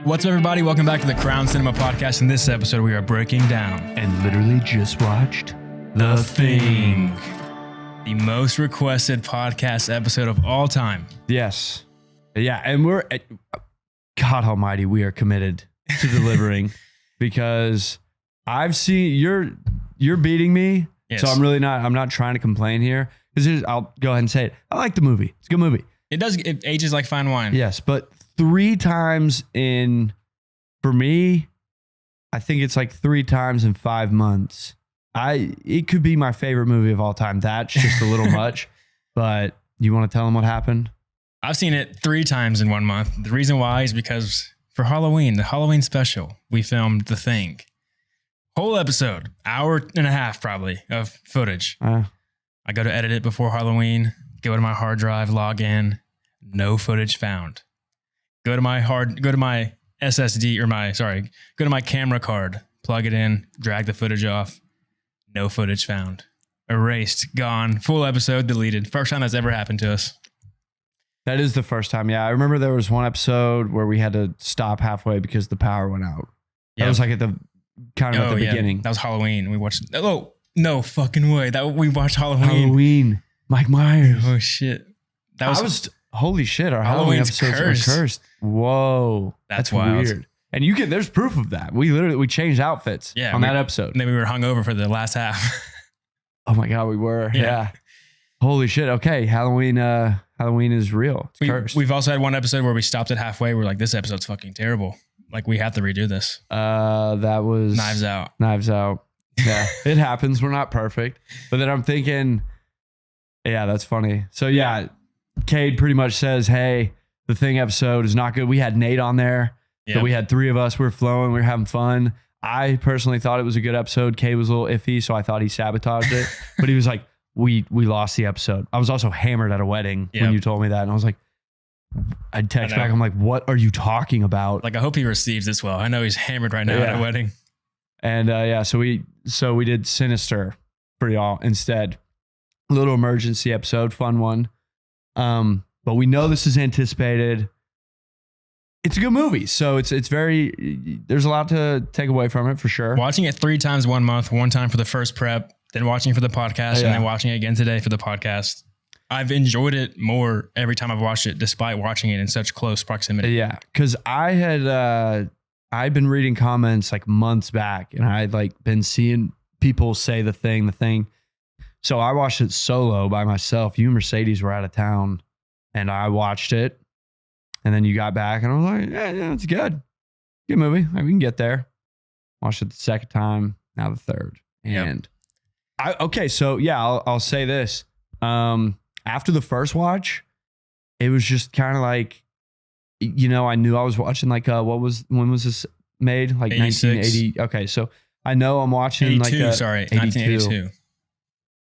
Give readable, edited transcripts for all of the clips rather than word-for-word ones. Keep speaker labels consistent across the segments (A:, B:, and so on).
A: What's up, everybody? Welcome back to the Crown Cinema Podcast. In this episode, we are breaking down
B: and literally just watched
A: The Thing, the most requested podcast episode of all time.
B: Yes. Yeah, and we're, God almighty, we are committed to delivering because I've seen, you're beating me,
A: Yes.
B: so I'm not trying to complain here. Because I'll go ahead and say it. I like the movie. It's a good movie.
A: It ages like fine wine.
B: Yes, but 3 times for me, I think it's like 3 times in 5 months. It could be my favorite movie of all time. That's just a little much, but you want to tell them what happened?
A: I've seen it 3 times in 1 month. The reason why is because for Halloween, the Halloween special, we filmed The Thing. Whole episode, hour and a half probably of footage. I go to edit it before Halloween, go to my hard drive, log in, no footage found. Go to my SSD go to my camera card, plug it in, drag the footage off. No footage found. Erased, gone, full episode deleted. First time that's ever happened to us.
B: That is the first time. Yeah. I remember there was one episode where we had to stop halfway because the power went out. That was like at the beginning.
A: That was Halloween. We watched, no fucking way. We watched
B: Halloween. Mike Myers.
A: Oh shit.
B: Holy shit. Our Halloween episodes are cursed. Whoa.
A: That's wild.
B: Weird. And there's proof of that. We changed outfits on that episode.
A: And then we were hungover for the last half.
B: Oh my God, we were. Yeah. Holy shit. Okay. Halloween is real. It's cursed.
A: We've also had one episode where we stopped it halfway. We're like, this episode's fucking terrible. Like, we have to redo this.
B: That was
A: Knives Out.
B: Yeah. It happens. We're not perfect. But then I'm thinking, yeah, that's funny. So yeah, Cade pretty much says, hey, the Thing episode is not good. We had Nate on there. So we had 3 of us. We were flowing. We were having fun. I personally thought it was a good episode. Cade was a little iffy, so I thought he sabotaged it. But he was like, we lost the episode. I was also hammered at a wedding when you told me that. And I was like, I'd text back. I'm like, what are you talking about?
A: Like, I hope he receives this well. I know he's hammered right now at a wedding.
B: And so we did Sinister for y'all instead. A little emergency episode, fun one. But we know this is anticipated. It's a good movie. So there's a lot to take away from it for sure.
A: Watching it 3 times 1 month, 1 time for the first prep, then watching for the podcast, and then watching it again today for the podcast. I've enjoyed it more every time I've watched it, despite watching it in such close proximity.
B: Yeah. Cause I'd been reading comments like months back, and I'd like been seeing people say the thing. So I watched it solo by myself. You and Mercedes were out of town, and I watched it. And then you got back, and I was like, yeah, it's good. Good movie. Like, we can get there. Watched it the second time, now the third. And I'll say this. After the first watch, it was just kind of like, I knew I was watching like, when was this made? Like 1980. Okay. So I know I'm watching
A: 82,
B: like
A: 1982.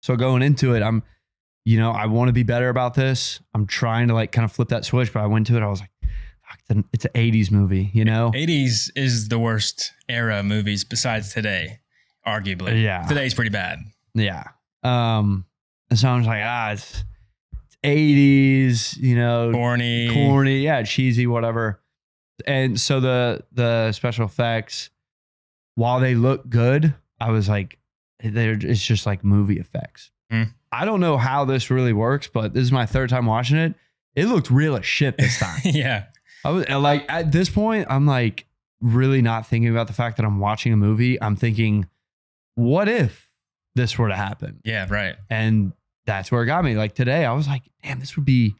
B: So going into it, I want to be better about this. I'm trying to like kind of flip that switch, but I went to it. I was like, fuck, it's an 80s movie,
A: 80s is the worst era of movies besides today, arguably.
B: Yeah.
A: Today's pretty bad.
B: Yeah. And so I was like, it's 80s, corny, yeah, cheesy, whatever. And so the special effects, while they look good, I was like, it's just like movie effects. I don't know how this really works, but this is my 3rd time watching it. It looked real as shit this time.
A: Yeah.
B: I was like, at this point, I'm like really not thinking about the fact that I'm watching a movie. I'm thinking, what if this were to happen?
A: Yeah, right.
B: And that's where it got me. Like today, I was like, damn, this would be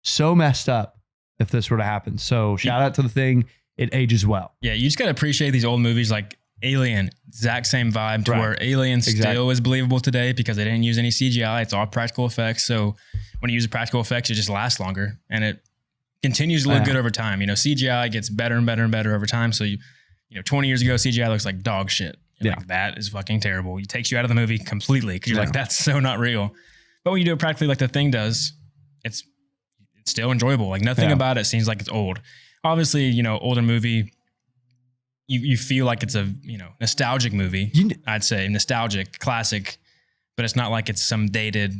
B: so messed up if this were to happen. So shout out to The Thing. It ages well.
A: Yeah, you just got to appreciate these old movies like Alien, exact same vibe to where Alien still is believable today because they didn't use any CGI. It's all practical effects. So when you use the practical effects, it just lasts longer and it continues to look good over time. CGI gets better and better and better over time. So 20 years ago, CGI looks like dog shit. Like, that is fucking terrible. It takes you out of the movie completely because you're like, that's so not real. But when you do it practically like The Thing does, it's still enjoyable. Like nothing about it seems like it's old. Obviously, older movie, you feel like it's a, nostalgic movie. I'd say nostalgic, classic, but it's not like it's some dated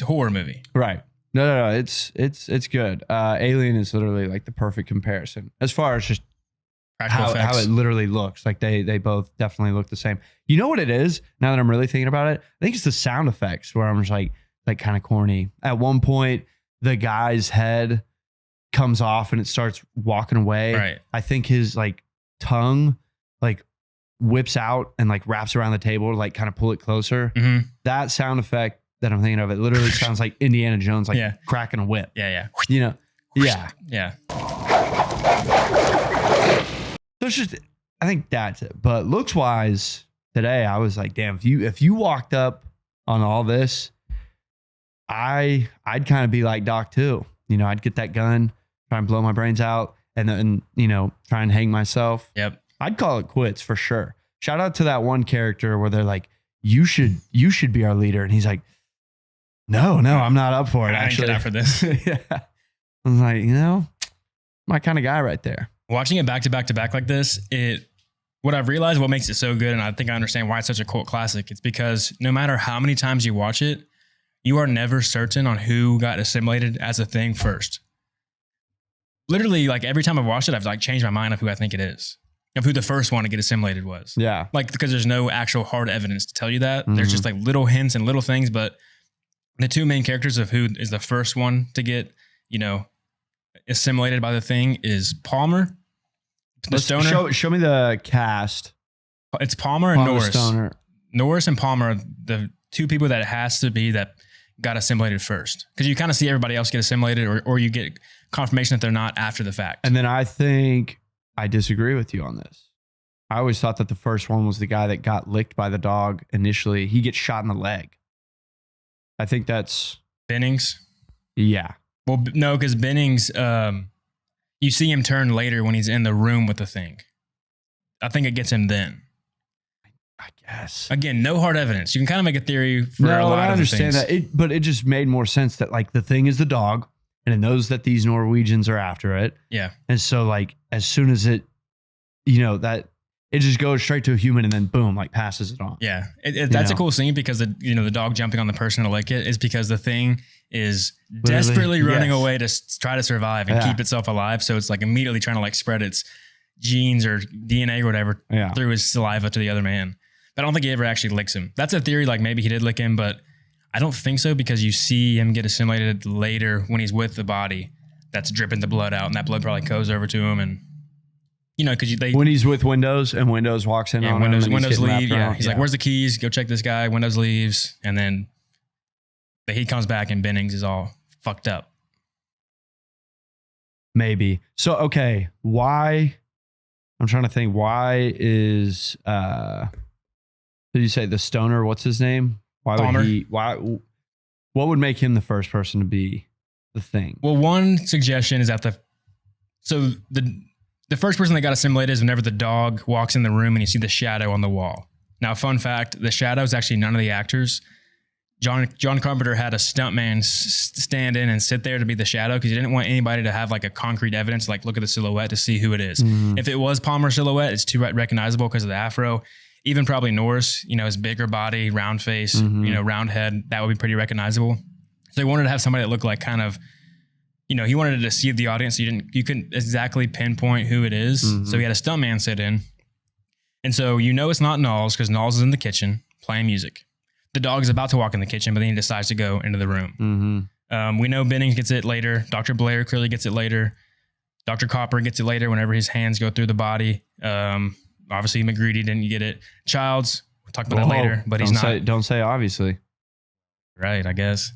A: horror movie.
B: Right. No. It's good. Alien is literally like the perfect comparison as far as just how it literally looks. Like they both definitely look the same. You know what it is? Now that I'm really thinking about it, I think it's the sound effects where I'm just like kind of corny. At one point, the guy's head comes off and it starts walking away.
A: Right.
B: I think his like tongue like whips out and like wraps around the table to like kind of pull it closer.
A: Mm-hmm.
B: That sound effect that I'm thinking of, it literally sounds like Indiana Jones, like cracking a whip.
A: Yeah.
B: You know? Yeah.
A: Yeah.
B: So it's just, I think that's it. But looks wise, today I was like, damn, if you walked up on all this, I'd kind of be like Doc too. You know, I'd get that gun, try and blow my brains out, and then, you know, try and hang myself.
A: Yep.
B: I'd call it quits for sure. Shout out to that one character where they're like, you should be our leader. And he's like, no, I'm not up for it. Actually,
A: I ain't get out for this.
B: Yeah. I was like, you know, my kind of guy right there.
A: Watching it back to back like this, what I've realized what makes it so good, and I think I understand why it's such a cult classic, it's because no matter how many times you watch it, you are never certain on who got assimilated as a thing first. Literally, like every time I've watched it, I've like changed my mind of who I think it is, of who the first one to get assimilated was.
B: Yeah.
A: Like, because there's no actual hard evidence to tell you that. There's just like little hints and little things, but the two main characters of who is the first one to get, you know, assimilated by the thing is Palmer, the stoner.
B: Show me the cast.
A: It's Palmer and Norris.
B: Stoner.
A: Norris and Palmer are the two people that it has to be that got assimilated first. Because you kind of see everybody else get assimilated or you get confirmation that they're not after the fact.
B: And then I think I disagree with you on this. I always thought that the first one was the guy that got licked by the dog initially. He gets shot in the leg. I think that's...
A: Bennings?
B: Yeah.
A: Well, no, because Bennings, you see him turn later when he's in the room with the thing. I think it gets him then.
B: I guess.
A: Again, no hard evidence. You can kind of make a theory for a lot of things.
B: I understand that. But it just made more sense that like the thing is the dog and it knows that these Norwegians are after it.
A: Yeah.
B: And so like as soon as it, you know, that it just goes straight to a human and then boom, like passes it on.
A: Yeah. That's a cool scene because the dog jumping on the person to lick it is because the thing is desperately running away to try to survive and keep itself alive. So it's like immediately trying to like spread its genes or DNA or whatever through his saliva to the other man. But I don't think he ever actually licks him. That's a theory. Like maybe he did lick him, but I don't think so because you see him get assimilated later when he's with the body that's dripping the blood out and that blood probably goes over to him. And you know, because when
B: he's with Windows and Windows walks in on him and
A: Windows leave. Yeah. He's like, where's the keys? Go check this guy. Windows leaves. And then he comes back and Bennings is all fucked up.
B: Maybe. So, okay. Why? I'm trying to think. Why is, did you say the stoner? What's his name? Why
A: Palmer.
B: would he, what would make him the first person to be the thing?
A: Well, one suggestion is that the first person that got assimilated is whenever the dog walks in the room and you see the shadow on the wall. Now, fun fact, the shadow is actually none of the actors. John Carpenter had a stuntman stand in and sit there to be the shadow because he didn't want anybody to have like a concrete evidence, like look at the silhouette to see who it is. Mm-hmm. If it was Palmer's silhouette, it's too recognizable because of the afro. Even probably Norris, his bigger body, round face, round head, that would be pretty recognizable. So he wanted to have somebody that looked like kind of, he wanted to deceive the audience. So you couldn't exactly pinpoint who it is. Mm-hmm. So he had a stuntman sit in. And so it's not Knowles because Knowles is in the kitchen playing music. The dog is about to walk in the kitchen, but then he decides to go into the room. Mm-hmm. We know Bennings gets it later. Dr. Blaire clearly gets it later. Dr. Copper gets it later whenever his hands go through the body. Obviously, MacReady didn't get it. Childs, we'll talk about that later, but he's not.
B: Don't say obviously.
A: Right, I guess.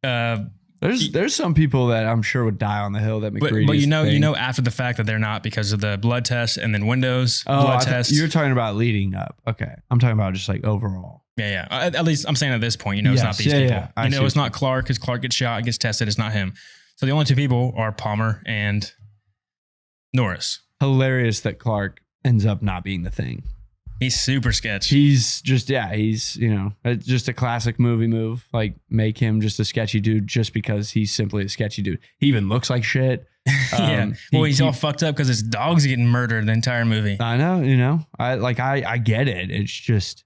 B: There's some people that I'm sure would die on the hill that MacReady.
A: But after the fact that they're not because of the blood test and then Windows blood test.
B: You're talking about leading up. Okay, I'm talking about just like overall.
A: Yeah. At least I'm saying at this point, it's not these people. Yeah. It's not Clark because Clark gets shot, gets tested. It's not him. So the only two people are Palmer and Norris.
B: Hilarious that Clark ends up not being the thing.
A: He's super sketch.
B: He's just, he's, just a classic movie move. Like make him just a sketchy dude just because he's simply a sketchy dude. He even looks like shit.
A: Yeah. Well, he's all fucked up because his dog's getting murdered the entire movie.
B: I know, I get it. It's just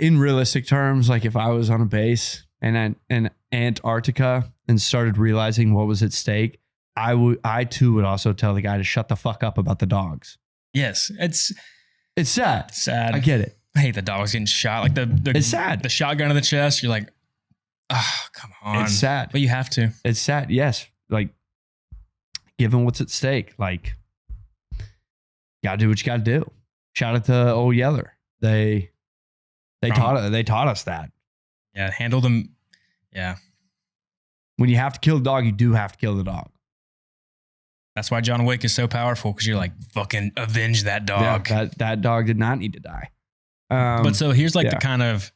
B: in realistic terms, like if I was on a base in Antarctica and started realizing what was at stake, I too would also tell the guy to shut the fuck up about the dogs.
A: Yes, it's
B: sad.
A: Sad.
B: I get it.
A: I hate the dogs getting shot. Like
B: it's sad.
A: The shotgun to the chest. You're like, oh, come on.
B: It's sad.
A: But you have to.
B: It's sad. Yes. Like, given what's at stake, like, gotta do what you gotta do. Shout out to Old Yeller. They taught us that.
A: Yeah, handle them. Yeah.
B: When you have to kill the dog, you do have to kill the dog.
A: That's why John Wick is so powerful, because you're like, fucking avenge that dog.
B: Yeah, that dog did not need to die.
A: But so here's like the kind of,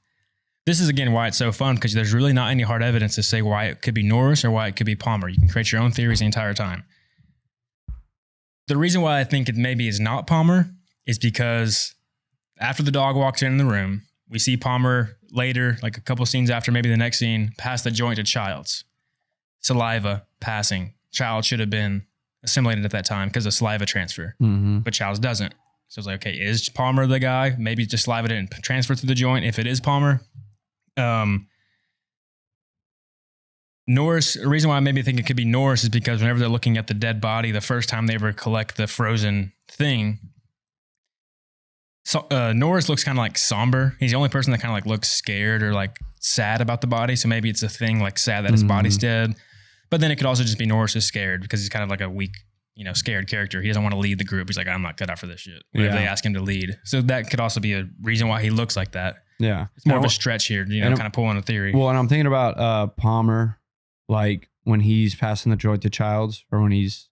A: this is again why it's so fun, because there's really not any hard evidence to say why it could be Norris or why it could be Palmer. You can create your own theories the entire time. The reason why I think it maybe is not Palmer is because after the dog walks in the room, we see Palmer later, like a couple scenes after, maybe the next scene, pass the joint to Childs. Saliva passing. Child should have been assimilated at that time because of saliva transfer, but Childs doesn't. So it's like, okay, is Palmer the guy? Maybe just saliva didn't transfer through the joint. If it is Palmer, Norris, the reason why I maybe think it could be Norris is because whenever they're looking at the dead body, the first time they ever collect the frozen thing, so Norris looks kind of like somber. He's the only person that kind of like looks scared or like sad about the body. So maybe it's a thing like sad that his body's dead. But then it could also just be Norris is scared because he's kind of like a weak, scared character. He doesn't want to lead the group. He's like, I'm not cut out for this shit. Whenever they ask him to lead. So that could also be a reason why he looks like that.
B: Yeah.
A: It's more of a stretch here, kind of pulling a theory.
B: Well, and I'm thinking about Palmer, like when he's passing the joint to Childs or when he's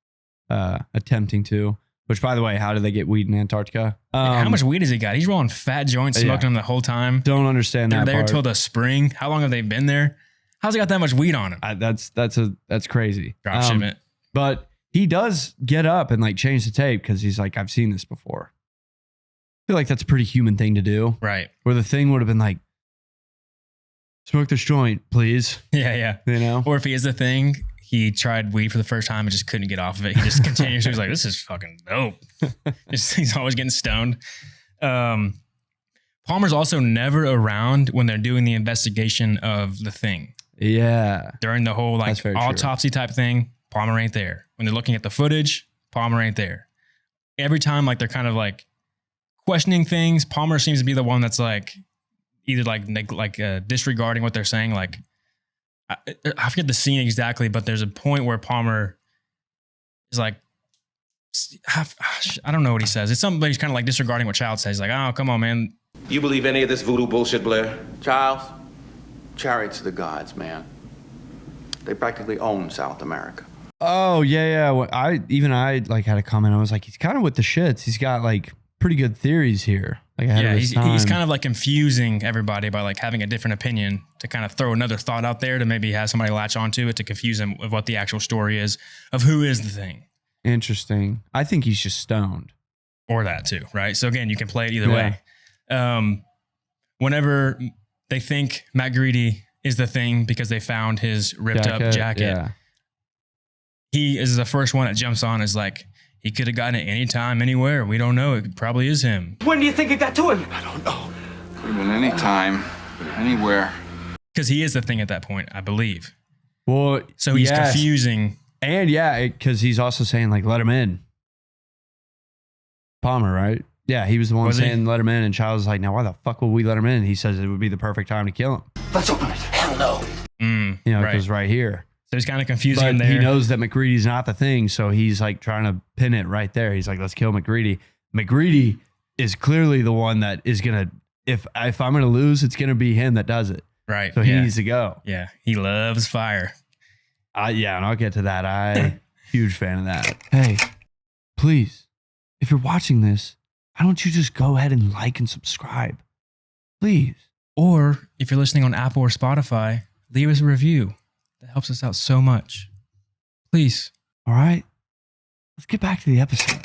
B: attempting to. Which, by the way, how did they get weed in Antarctica?
A: How much weed has he got? He's rolling fat joints, smoking them the whole time.
B: Don't understand that.
A: They're there till the spring. How long have they been there? How's he got that much weed on him?
B: That's crazy.
A: Drop shipment.
B: But he does get up and like change the tape because he's like, I've seen this before. I feel like that's a pretty human thing to do.
A: Right.
B: Where the thing would have been like, smoke this joint, please.
A: Yeah. Or if he is the thing, he tried weed for the first time and just couldn't get off of it. He just continues. He was like, this is fucking dope. He's always getting stoned. Palmer's also never around when they're doing the investigation of the thing.
B: Yeah.
A: During the whole like autopsy type thing, Palmer ain't there. When they're looking at the footage, Palmer ain't there. Every time like they're kind of like questioning things, Palmer seems to be the one that's like either like disregarding what they're saying. Like I forget the scene exactly, but there's a point where Palmer is like, I don't know what he says. It's something, but he's kind of like disregarding what Childs says. He's like, oh, come on, man.
C: You believe any of this voodoo bullshit, Blaire?
D: Charles, chariots of the gods, man. They practically own South America.
B: Oh, yeah. Well, I like had a comment. I was like, he's kind of with the shits. He's got like pretty good theories here. Like
A: he's kind of like confusing everybody by like having a different opinion to kind of throw another thought out there to maybe have somebody latch onto it to confuse them of what the actual story is of who is the thing.
B: Interesting. I think he's just stoned.
A: Or that too, right? So again, you can play it either way. Whenever they think MacReady is the thing because they found his ripped up jacket, he is the first one that jumps on is like, he could have gotten it anytime, anywhere. We don't know. It probably is him.
D: When do you think it got to him?
C: I don't know. Could have been any time, anywhere.
A: Because he is the thing at that point, I believe.
B: Well,
A: so he's confusing.
B: And because he's also saying like, let him in. Palmer, right? Yeah, he was the one saying let him in. And Childs was like, now why the fuck would we let him in? And he says it would be the perfect time to kill him.
D: Let's open it. Hell no.
B: Because right here.
A: So he's kind of confusing him there.
B: He knows that MacReady's not the thing, so he's like trying to pin it right there. He's like, let's kill MacReady. MacReady is clearly the one that is gonna, if I'm gonna lose, it's gonna be him that does it.
A: Right.
B: So he needs to go.
A: Yeah. He loves fire.
B: And I'll get to that. I'm huge fan of that. Hey, please, if you're watching this, why don't you just go ahead and like and subscribe? Please.
A: Or if you're listening on Apple or Spotify, leave us a review. That helps us out so much. Please.
B: All right. Let's get back to the episode.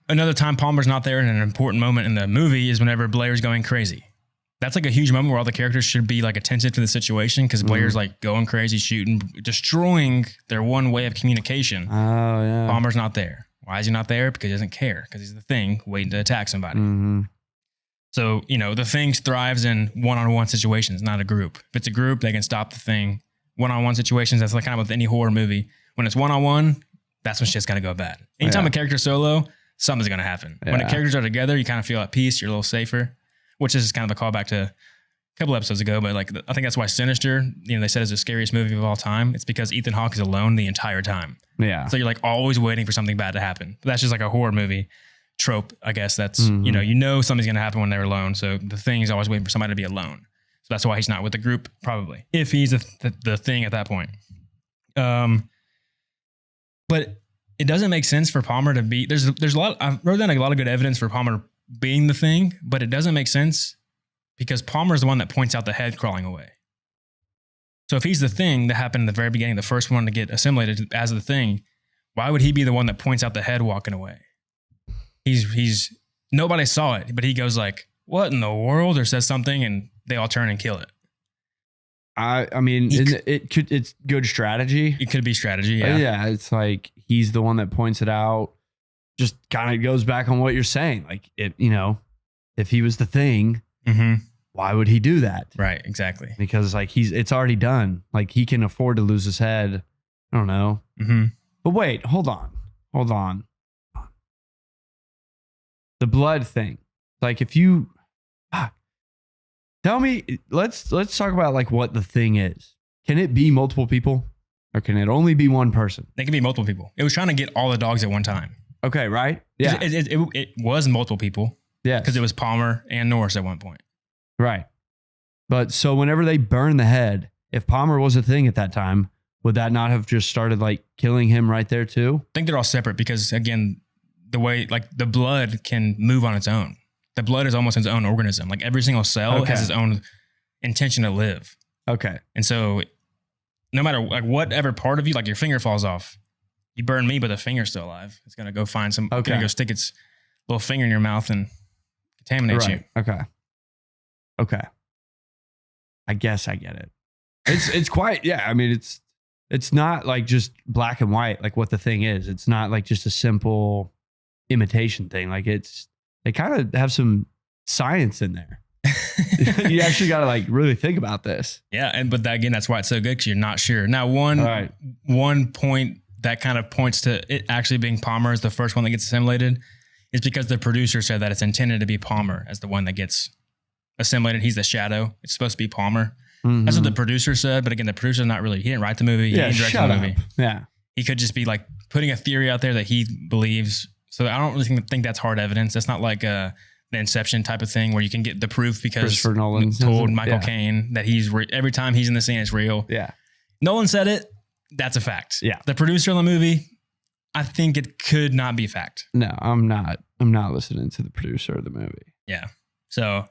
A: Another time Palmer's not there in an important moment in the movie is whenever Blaire's going crazy. That's like a huge moment where all the characters should be like attentive to the situation because Blaire's like going crazy, shooting, destroying their one way of communication.
B: Oh, yeah.
A: Palmer's not there. Why is he not there? Because he doesn't care. Because he's the thing waiting to attack somebody. So, the thing thrives in one-on-one situations, not a group. If it's a group, they can stop the thing. One-on-one situations, that's like kind of with any horror movie. When it's one-on-one, that's when shit's gonna go bad. Anytime a character's solo, something's gonna happen. When the characters are together, you kind of feel at peace. You're a little safer, which is kind of a callback to a couple episodes ago. But like, I think that's why Sinister, they said is the scariest movie of all time. It's because Ethan Hawke is alone the entire time. Yeah. So you're like always waiting for something bad to happen. But that's just like a horror movie trope, I guess. That's you know something's gonna happen when they're alone. So the Thing is always waiting for somebody to be alone. So that's why he's not with the group, probably, if he's the Thing at that point. But it doesn't make sense for Palmer to be. There's a lot. I wrote down a lot of good evidence for Palmer being the Thing, but it doesn't make sense because Palmer is the one that points out the head crawling away. So if he's the Thing that happened in the very beginning, the first one to get assimilated as the Thing, why would he be the one that points out the head walking away? He's nobody saw it, but he goes like, "What in the world?" or says something, and they all turn and kill it.
B: I mean, it's good strategy.
A: It could be strategy,
B: yeah. It's like he's the one that points it out. Just kind of goes back on what you're saying. Like, if he was the Thing, why would he do that?
A: Right, exactly.
B: Because like it's already done. Like he can afford to lose his head. I don't know. But wait, hold on. The blood thing. Like if you tell me, let's talk about like what the Thing is. Can it be multiple people or can it only be one person?
A: They can be multiple people. It was trying to get all the dogs at one time.
B: Okay, right? Yeah.
A: It was multiple people.
B: Yeah.
A: Because it was Palmer and Norris at one point.
B: Right. But so whenever they burn the head, if Palmer was a Thing at that time, would that not have just started like killing him right there too?
A: I think they're all separate because again, the way like the blood can move on its own. The blood is almost its own organism. Like every single cell has its own intention to live.
B: Okay.
A: And so no matter like whatever part of you, like your finger falls off, you burn me, but the finger's still alive. It's going to go find some, going to go stick its little finger in your mouth and contaminate you.
B: Okay. I guess I get it. It's quite, I mean, it's not like just black and white, like what the Thing is. It's not like just a simple imitation thing. Like they kind of have some science in there. You actually got to like really think about this.
A: Yeah. But again, that's why it's so good because you're not sure. Now, one point that kind of points to it actually being Palmer as the first one that gets assimilated is because the producer said that it's intended to be Palmer as the one that gets assimilated. He's the shadow. It's supposed to be Palmer. That's what the producer said. But again, the producer's not really, he didn't write the movie. He didn't direct the movie.
B: Yeah.
A: He could just be like putting a theory out there that he believes. So I don't really think that's hard evidence. That's not like the Inception type of thing where you can get the proof because
B: Christopher Nolan
A: told Michael Caine that every time he's in the scene, it's real.
B: Yeah.
A: Nolan said it. That's a fact.
B: Yeah.
A: The producer of the movie, I think it could not be fact.
B: No, I'm not listening to the producer of the movie.
A: Yeah. So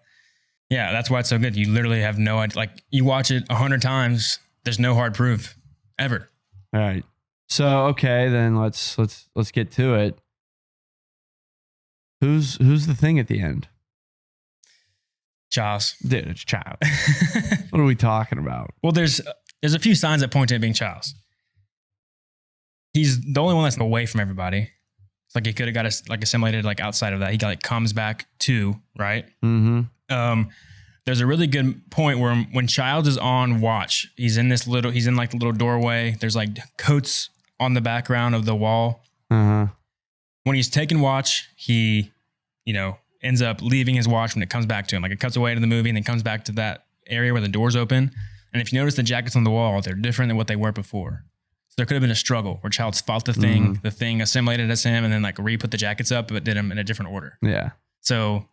A: yeah, that's why it's so good. You literally have no idea. Like you watch it 100 times. There's no hard proof ever.
B: All right. So, okay, then let's get to it. Who's the Thing at the end?
A: Charles.
B: Dude, it's Charles. What are we talking about?
A: Well, there's a few signs that point to it being Charles. He's the only one that's away from everybody. It's like he could have got assimilated like outside of that. He comes back too, right? There's a really good point where when Childs is on watch, he's in like the little doorway. There's like coats on the background of the wall. When he's taking watch, he, ends up leaving his watch when it comes back to him. Like it cuts away to the movie and then comes back to that area where the door's open. And if you notice the jackets on the wall, they're different than what they were before. So there could have been a struggle where Childs fought the Thing, the Thing assimilated as him, and then like re-put the jackets up, but did them in a different order.
B: Yeah.
A: So,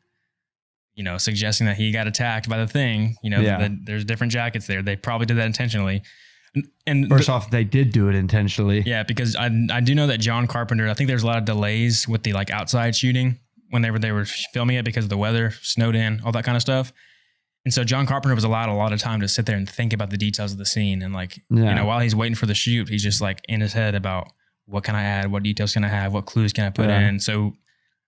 A: suggesting that he got attacked by the Thing, there's different jackets there. They probably did that intentionally. And
B: first off, they did do it intentionally.
A: Yeah, because I do know that John Carpenter, I think there's a lot of delays with the like outside shooting when they were filming it because of the weather, snowed in, all that kind of stuff. And so John Carpenter was allowed a lot of time to sit there and think about the details of the scene. And like, while he's waiting for the shoot, he's just like in his head about what can I add? What details can I have? What clues can I put in? So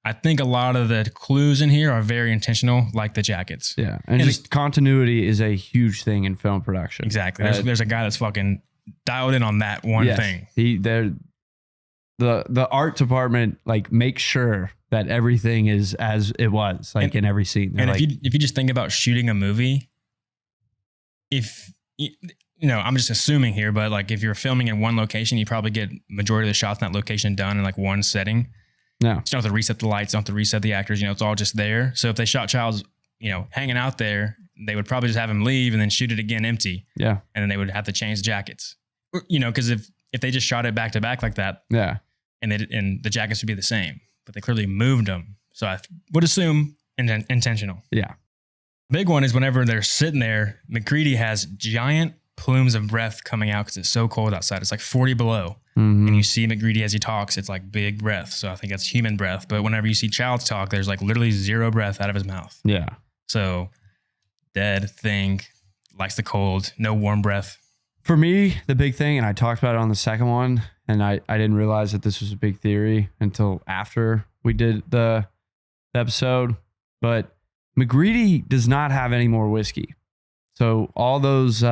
A: I think a lot of the clues in here are very intentional, like the jackets.
B: Yeah. And just continuity is a huge thing in film production.
A: Exactly. There's a guy that's fucking dialed in on that one thing.
B: The art department like makes sure that everything is as it was, like in every scene.
A: And if you just think about shooting a movie, I'm just assuming here, but like if you're filming in one location, you probably get majority of the shots in that location done in like one setting.
B: No.
A: You don't have to reset the lights, don't have to reset the actors, it's all just there. So if they shot Childs, hanging out there, they would probably just have him leave and then shoot it again empty.
B: Yeah.
A: And then they would have to change jackets. Because if they just shot it back to back like that,
B: yeah,
A: and the jackets would be the same, but they clearly moved them. So I would assume intentional.
B: Yeah.
A: Big one is whenever they're sitting there, MacReady has giant plumes of breath coming out because it's so cold outside. It's like 40 below.
B: Mm-hmm.
A: And you see MacReady as he talks, it's like big breath. So I think that's human breath. But whenever you see Childs talk, there's like literally zero breath out of his mouth.
B: Yeah.
A: So dead thing, likes the cold, no warm breath.
B: For me, the big thing, and I talked about it on the second one, and I didn't realize that this was a big theory until after we did the episode, but MacReady does not have any more whiskey. So all those,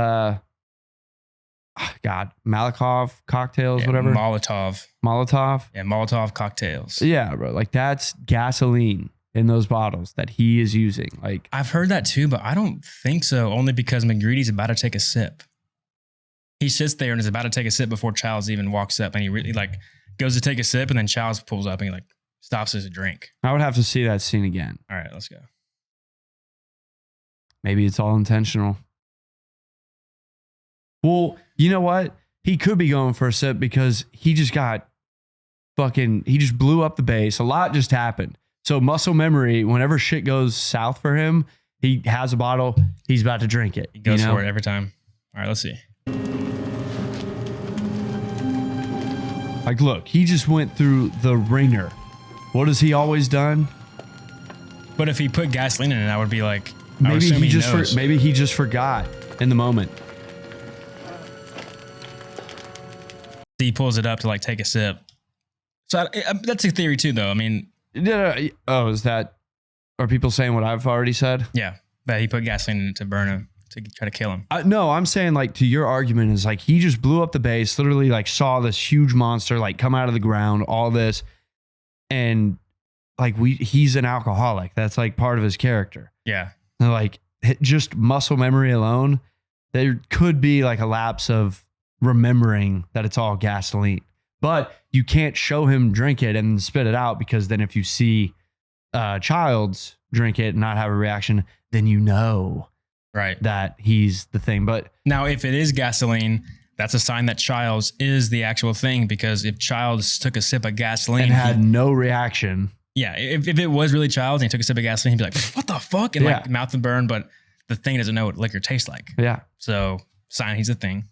B: Malakoff cocktails, whatever.
A: Molotov. Yeah, Molotov cocktails.
B: Yeah, bro. Like that's gasoline in those bottles that he is using. Like
A: I've heard that too, but I don't think so, only because MacReady's about to take a sip. He sits there and is about to take a sip before Childs even walks up, and he really like goes to take a sip, and then Childs pulls up and he like stops his drink.
B: I would have to see that scene again.
A: All right, let's go.
B: Maybe it's all intentional. Well, you know what? He could be going for a sip because he just blew up the base. A lot just happened. So muscle memory, whenever shit goes south for him, he has a bottle, he's about to drink it.
A: He goes for it every time. All right, let's see.
B: Like, look, he just went through the ringer. What has he always done?
A: But if he put gasoline in it, I would be like,
B: maybe he just forgot in the moment.
A: He pulls it up to like take a sip. So that's a theory too, though. I mean,
B: are people saying what I've already said?
A: Yeah, that he put gasoline in it to burn him, to try to kill him.
B: No, I'm saying like to your argument is like he just blew up the base, literally like saw this huge monster like come out of the ground, all this, and like he's an alcoholic. That's like part of his character.
A: Yeah.
B: And like just muscle memory alone, there could be like a lapse of remembering that it's all gasoline, but you can't show him drink it and spit it out, because then if you see Childs drink it and not have a reaction, then
A: right,
B: that he's the thing. But
A: now if it is gasoline, that's a sign that Childs is the actual thing, because if Childs took a sip of gasoline
B: and had no reaction.
A: Yeah, if it was really Childs and he took a sip of gasoline, he'd be like, what the fuck? And like mouth would burn, but the thing doesn't know what liquor tastes like.
B: Yeah.
A: So sign he's a thing.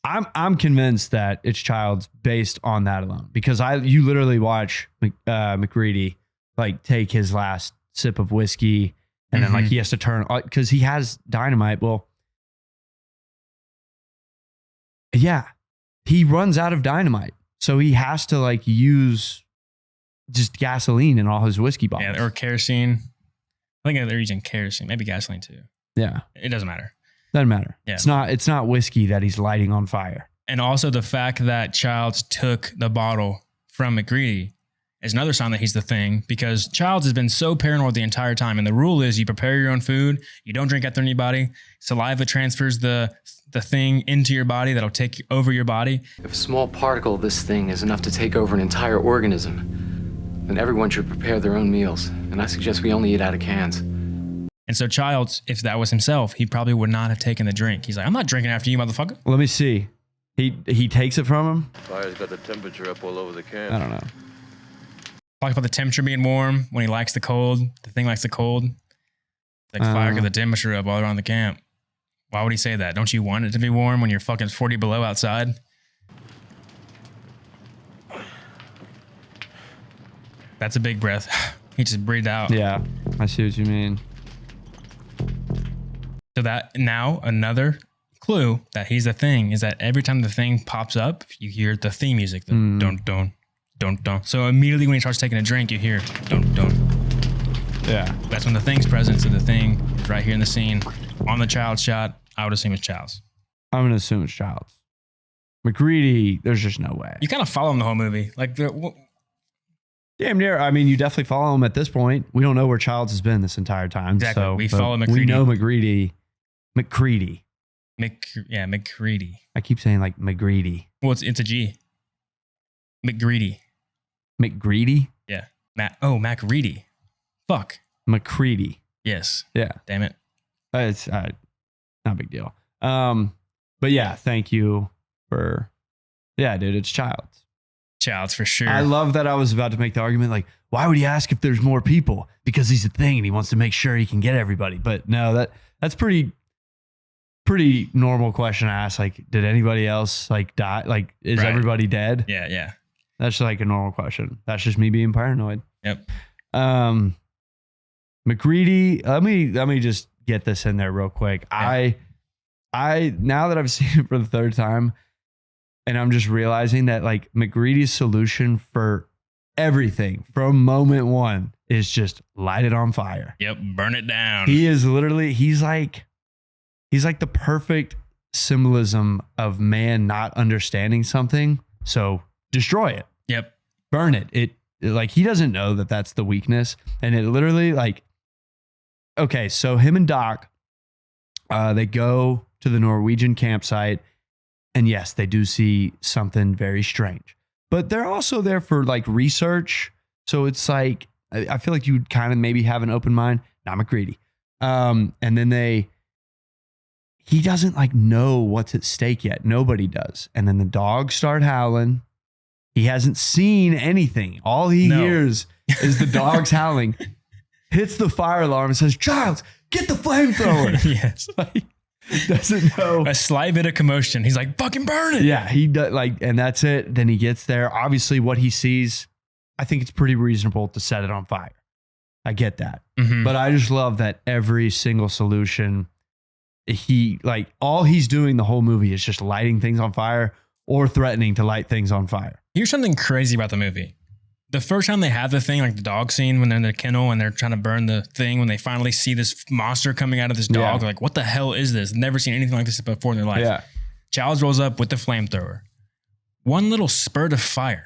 B: I'm convinced that it's Childs based on that alone, because you literally watch MacReady like take his last sip of whiskey and then like he has to turn, because he has dynamite. Well, yeah, he runs out of dynamite, so he has to like use just gasoline in all his whiskey bottles.
A: Yeah, or kerosene. I think they're using kerosene, maybe gasoline too.
B: Yeah,
A: it doesn't matter.
B: Doesn't matter.
A: Yeah.
B: It's not whiskey that he's lighting on fire.
A: And also the fact that Childs took the bottle from MacReady is another sign that he's the thing, because Childs has been so paranoid the entire time. And the rule is you prepare your own food. You don't drink after anybody. Saliva transfers the thing into your body that'll take over your body.
E: If a small particle of this thing is enough to take over an entire organism, then everyone should prepare their own meals. And I suggest we only eat out of cans.
A: And so Childs, if that was himself, he probably would not have taken the drink. He's like, I'm not drinking after you, motherfucker.
B: Let me see. He takes it from him.
F: Fire's got the temperature up all over the camp.
B: I don't know.
A: Talk about the temperature being warm when he likes the cold. The thing likes the cold. Like fire got the temperature up all around the camp. Why would he say that? Don't you want it to be warm when you're fucking 40 below outside? That's a big breath. He just breathed out.
B: Yeah, I see what you mean.
A: So that now another clue that he's the thing is that every time the thing pops up, you hear the theme music. The dun dun dun dun. So immediately when he starts taking a drink, you hear dun dun.
B: Yeah.
A: That's when the thing's present. So the thing is right here in the scene on the Child shot. I would assume it's Childs.
B: I'm going to assume it's Childs. MacReady, there's just no way.
A: You kind of follow him the whole movie. Like
B: damn near. I mean, you definitely follow him at this point. We don't know where Childs has been this entire time.
A: Exactly.
B: So,
A: we follow MacReady.
B: We know MacReady.
A: MacReady.
B: I keep saying like MacReady.
A: Well, it's a G. MacReady.
B: MacReady?
A: Yeah. MacReady. Fuck.
B: MacReady.
A: Yes.
B: Yeah.
A: Damn it.
B: It's not a big deal. But yeah, thank you for, dude, it's
A: Child's for sure.
B: I love that I was about to make the argument like, why would he ask if there's more people? Because he's a thing and he wants to make sure he can get everybody. But no, that's pretty normal question to ask. Like, did anybody else like die? Like, is everybody dead?
A: Yeah.
B: That's like a normal question. That's just me being paranoid.
A: Yep.
B: MacReady, let me just get this in there real quick. Yeah. I now that I've seen it for the third time, and I'm just realizing that like MacReady's solution for everything from moment one is just light it on fire.
A: Yep, burn it down.
B: He's like the perfect symbolism of man not understanding something. So destroy it.
A: Yep.
B: Burn it. It like he doesn't know that that's the weakness, and it literally like. Okay, so him and Doc, they go to the Norwegian campsite, and yes, they do see something very strange. But they're also there for like research, so it's like I feel like you would kind of maybe have an open mind. Not MacReady, and then he doesn't like know what's at stake yet. Nobody does, and then the dogs start howling. He hasn't seen anything. All he hears is the dogs howling. Hits the fire alarm and says, "Giles, get the flamethrower."
A: Yes.
B: Like, doesn't know.
A: A slight bit of commotion. He's like, fucking burn it.
B: Yeah, he does and that's it. Then he gets there. Obviously, what he sees, I think it's pretty reasonable to set it on fire. I get that.
A: Mm-hmm.
B: But I just love that every single solution, all he's doing the whole movie is just lighting things on fire or threatening to light things on fire.
A: Here's something crazy about the movie. The first time they have the thing, like the dog scene when they're in the kennel and they're trying to burn the thing, when they finally see this monster coming out of this dog, they're like, what the hell is this? Never seen anything like this before in their life.
B: Yeah.
A: Giles rolls up with the flamethrower. One little spurt of fire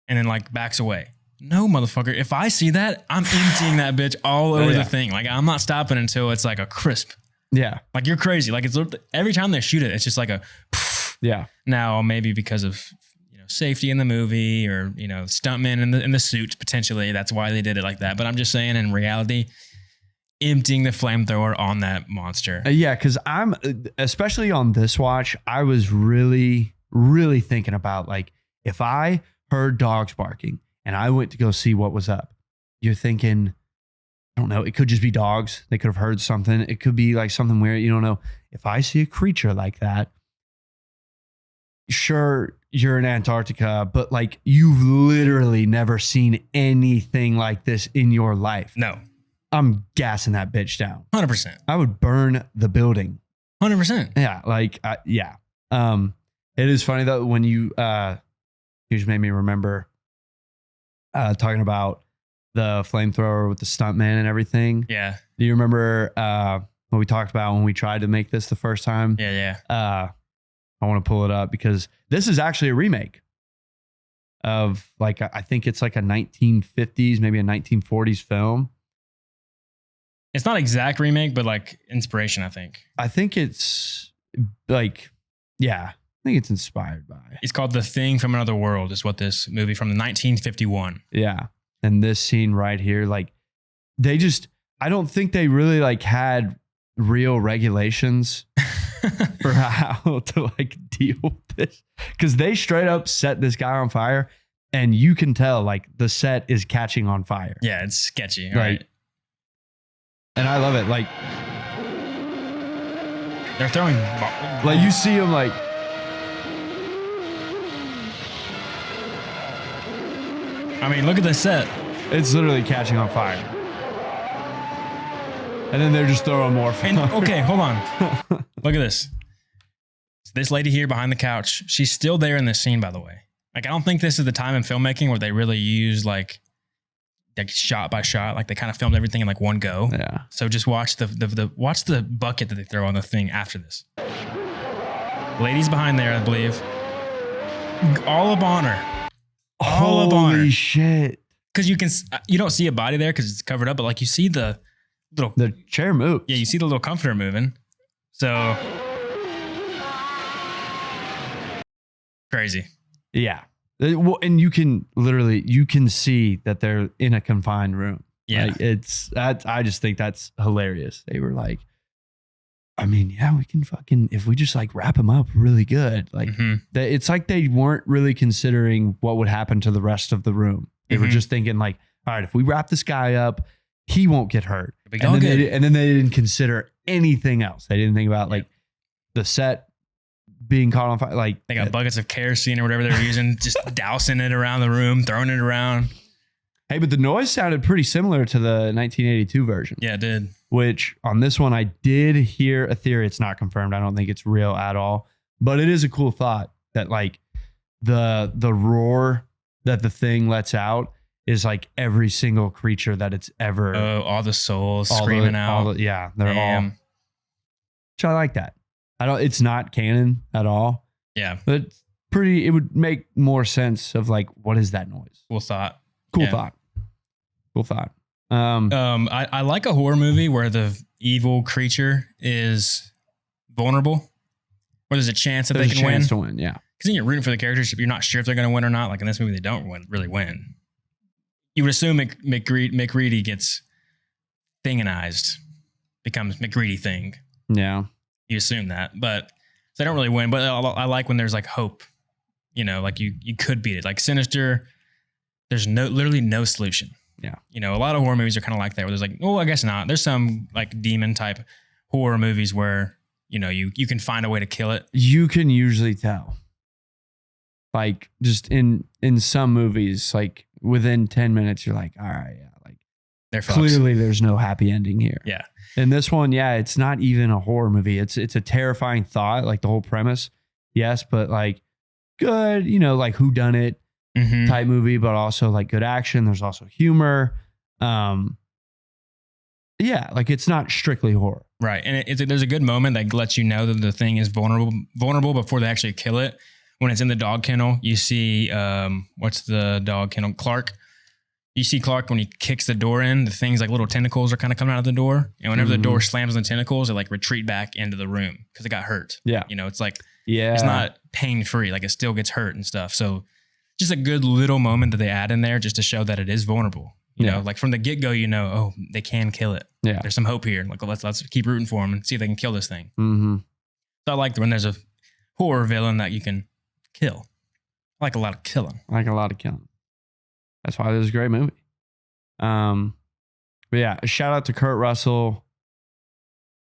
A: and then like backs away. No, motherfucker. If I see that, I'm emptying that bitch all over the thing. Like I'm not stopping until it's like a crisp.
B: Yeah.
A: Like you're crazy. Like it's every time they shoot it, it's just like a
B: yeah.
A: Now maybe because of safety in the movie or stuntmen in the suits potentially, that's why they did it like that. But I'm just saying, in reality, emptying the flamethrower on that monster.
B: Yeah, because I'm especially on this watch, I was really thinking about like if I heard dogs barking and I went to go see what was up. You're thinking, I don't know, it could just be dogs. They could have heard something. It could be like something weird. You don't know. If I see a creature like that, sure, you're in Antarctica, but like you've literally never seen anything like this in your life.
A: No.
B: I'm gassing that bitch down.
A: 100%.
B: I would burn the building.
A: 100%.
B: Yeah. Like, yeah. It is funny though, when you just made me remember talking about the flamethrower with the stuntman and everything.
A: Yeah.
B: Do you remember what we talked about when we tried to make this the first time?
A: Yeah.
B: I want to pull it up because this is actually a remake of like, I think it's like a 1950s, maybe a 1940s film.
A: It's not exact remake, but like inspiration, I think.
B: I think it's like, yeah, I think it's inspired by.
A: It's called The Thing from Another World is what this movie from the 1951.
B: Yeah. And this scene right here, like I don't think they really like had real regulations for how to like deal with this, because they straight up set this guy on fire and you can tell like the set is catching on fire.
A: Yeah, it's sketchy.
B: Like,
A: right.
B: And I love it. Like
A: they're throwing
B: like you see them like
A: I mean, look at the set.
B: It's literally catching on fire. And then they're just throwing more fire.
A: And okay, hold on. Look at this. This lady here behind the couch, she's still there in this scene, by the way. Like, I don't think this is the time in filmmaking where they really use like shot by shot. Like they kind of filmed everything in like one go.
B: Yeah.
A: So just watch watch the bucket that they throw on the thing after this. Ladies behind there, I believe. All up on her. All up on her.
B: Holy shit.
A: Because you don't see a body there because it's covered up, but like you see the
B: chair moves.
A: Yeah, you see the little comforter moving. So Crazy.
B: Yeah. Well, and you can see that they're in a confined room.
A: Yeah.
B: Like I just think that's hilarious. They were like, I mean, yeah, we can if we just like wrap him up really good. Like it's like they weren't really considering what would happen to the rest of the room. They were just thinking like, all right, if we wrap this guy up, he won't get hurt. And then they didn't consider anything else. They didn't think about like the set being caught on fire. Like
A: they got buckets of kerosene or whatever they were using, just dousing it around the room, throwing it around.
B: Hey, but the noise sounded pretty similar to the 1982 version.
A: Yeah, it did.
B: Which on this one, I did hear a theory. It's not confirmed. I don't think it's real at all. But it is a cool thought that like the roar that the thing lets out is like every single creature that it's ever.
A: Oh, all the souls screaming out.
B: They're all. Which I like that. It's not canon at all.
A: Yeah.
B: But it would make more sense of like, what is that noise?
A: Cool thought.
B: Cool thought.
A: I like a horror movie where the evil creature is vulnerable, where there's a chance that they can win.
B: To win, yeah.
A: Because then you're rooting for the characters. If you're not sure if they're going to win or not, like in this movie, they don't really win. You would assume MacReady gets thinganized, becomes MacReady thing.
B: Yeah.
A: You assume that, but they don't really win. But I like when there's like hope, like you could beat it. Like Sinister, there's literally no solution.
B: Yeah.
A: A lot of horror movies are kind of like that, where there's like, oh, I guess not. There's some like demon type horror movies where, you can find a way to kill it.
B: You can usually tell. Like just in some movies, like within 10 minutes, you're like, all right, yeah, like
A: they're
B: clearly there's no happy ending here.
A: Yeah.
B: And this one, yeah, it's not even a horror movie. It's a terrifying thought, like the whole premise. Yes, but like good, like whodunit type movie, but also like good action. There's also humor. Yeah, like it's not strictly horror.
A: Right. And there's a good moment that lets you know that the thing is vulnerable before they actually kill it. When it's in the dog kennel, you see, what's the dog kennel? Clark. You see Clark when he kicks the door in, the things like little tentacles are kind of coming out of the door. And whenever the door slams on the tentacles, they like retreat back into the room because it got hurt.
B: Yeah.
A: It's like, it's not pain free. Like it still gets hurt and stuff. So just a good little moment that they add in there just to show that it is vulnerable. You know, like from the get go, oh, they can kill it. Yeah. There's some hope here. Like, let's keep rooting for them and see if they can kill this thing. Mm-hmm. So I like when there's a horror villain that you can kill. I like a lot of killing.
B: That's why this is a great movie. But yeah, a shout out to Kurt Russell.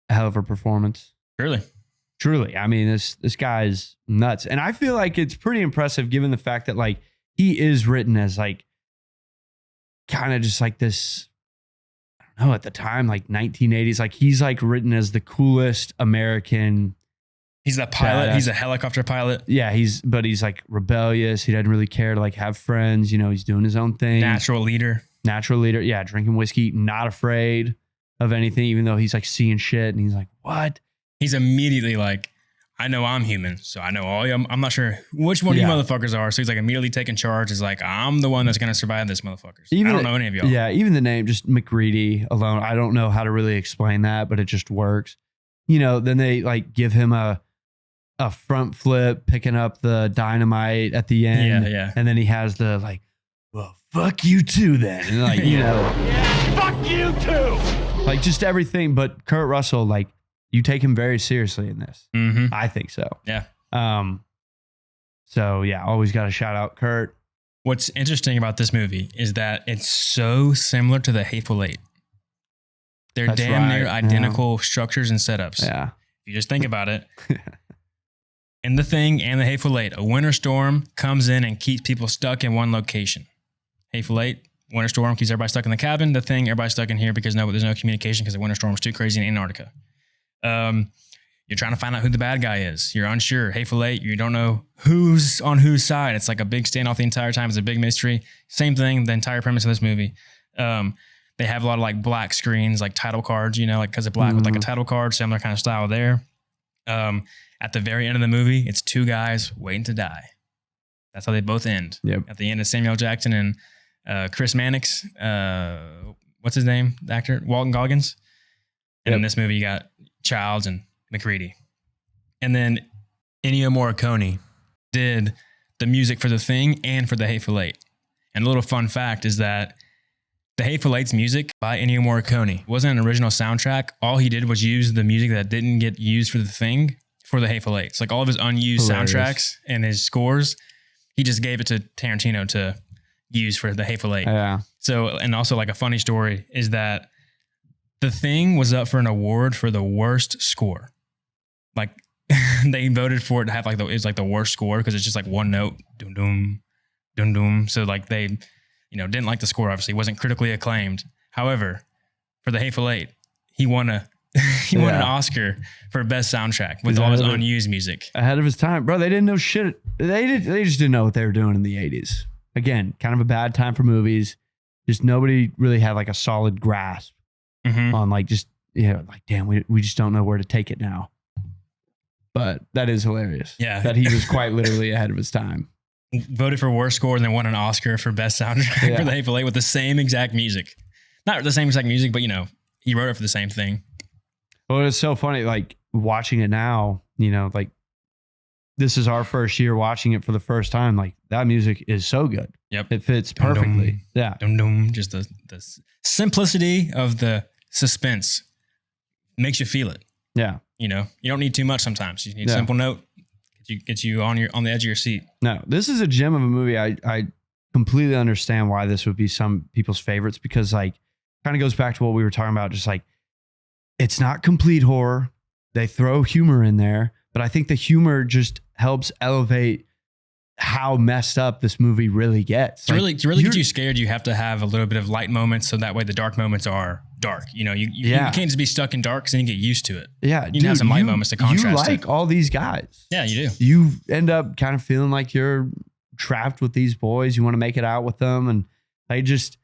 B: A hell of a performance. Truly. I mean, this guy is nuts. And I feel like it's pretty impressive given the fact that like he is written as like kind of just like this, I don't know, at the time, like 1980s, like he's like written as the coolest American.
A: He's that pilot. He's a helicopter pilot.
B: Yeah, he's like rebellious. He doesn't really care to like have friends. He's doing his own thing.
A: Natural leader. Yeah,
B: drinking whiskey, not afraid of anything, even though he's like seeing shit. And he's like, what?
A: He's immediately like, I know I'm human, so I know all you. I'm not sure which one of you motherfuckers are. So he's like immediately taking charge. Is like, I'm the one that's going to survive this motherfuckers. I don't know any of y'all.
B: Yeah, even the name, just MacReady alone. I don't know how to really explain that, but it just works. Then they like give him a front flip, picking up the dynamite at the end.
A: Yeah.
B: And then he has the like, well, fuck you too then. And like,
G: yeah, fuck you too.
B: Like just everything. But Kurt Russell, like you take him very seriously in this.
A: Mm-hmm.
B: I think so.
A: Yeah.
B: So yeah, always got to shout out Kurt.
A: What's interesting about this movie is that it's so similar to the Hateful Eight. They're damn near identical structures and setups.
B: Yeah.
A: If you just think about it. In The Thing and the Hateful Eight, a winter storm comes in and keeps people stuck in one location. Hateful Eight, winter storm keeps everybody stuck in the cabin. The Thing, everybody's stuck in here because there's no communication because the winter storm is too crazy in Antarctica. You're trying to find out who the bad guy is. You're unsure. Hateful Eight, you don't know who's on whose side. It's like a big standoff the entire time. It's a big mystery. Same thing, the entire premise of this movie. They have a lot of like black screens, like title cards, like because of black with like a title card, similar kind of style there. At the very end of the movie, it's two guys waiting to die. That's how they both end.
B: Yep.
A: At the end of Samuel Jackson and Chris Mannix, what's his name? The actor? Walton Goggins. And in this movie, you got Childs and MacReady. And then Ennio Morricone did the music for The Thing and for the Hateful Eight. And a little fun fact is that the Hateful Eight's music by Ennio Morricone wasn't an original soundtrack. All he did was use the music that didn't get used for The Thing for the Hateful Eight. It's like all of his unused soundtracks and his scores, he just gave it to Tarantino to use for the Hateful Eight.
B: Yeah.
A: So, and also like a funny story is that The Thing was up for an award for the worst score. Like they voted for it to have like it was like the worst score because it's just like one note, doom doom, doom doom. So like they, didn't like the score. Obviously, it wasn't critically acclaimed. However, for the Hateful Eight, he won an Oscar for best soundtrack with all his unused music.
B: Ahead of his time, bro. They didn't know shit. They just didn't know what they were doing in the 80s. Again, kind of a bad time for movies. Just nobody really had like a solid grasp on like just like damn, we just don't know where to take it now. But that is hilarious.
A: Yeah,
B: that he was quite literally ahead of his time.
A: Voted for worst score and then won an Oscar for best soundtrack for the Hateful Eight with the same exact music. Not the same exact music, but he wrote it for the same thing.
B: Well, it's so funny, like watching it now, like this is our first year watching it for the first time. Like that music is so good.
A: Yep.
B: It fits perfectly. Yeah.
A: Just the simplicity of the suspense makes you feel it.
B: Yeah.
A: You don't need too much sometimes. You need a simple note. Get you on the edge of your seat.
B: No, this is a gem of a movie. I completely understand why this would be some people's favorites because like kind of goes back to what we were talking about. Just like it's not complete horror. They throw humor in there, but I think the humor just helps elevate how messed up this movie really gets.
A: To really get you scared, you have to have a little bit of light moments, so that way the dark moments are dark. You can't just be stuck in dark, because then you get used to it.
B: Yeah,
A: you can have some light moments to contrast.
B: You like all these guys.
A: Yeah, you do.
B: You end up kind of feeling like you're trapped with these boys. You want to make it out with them, and it just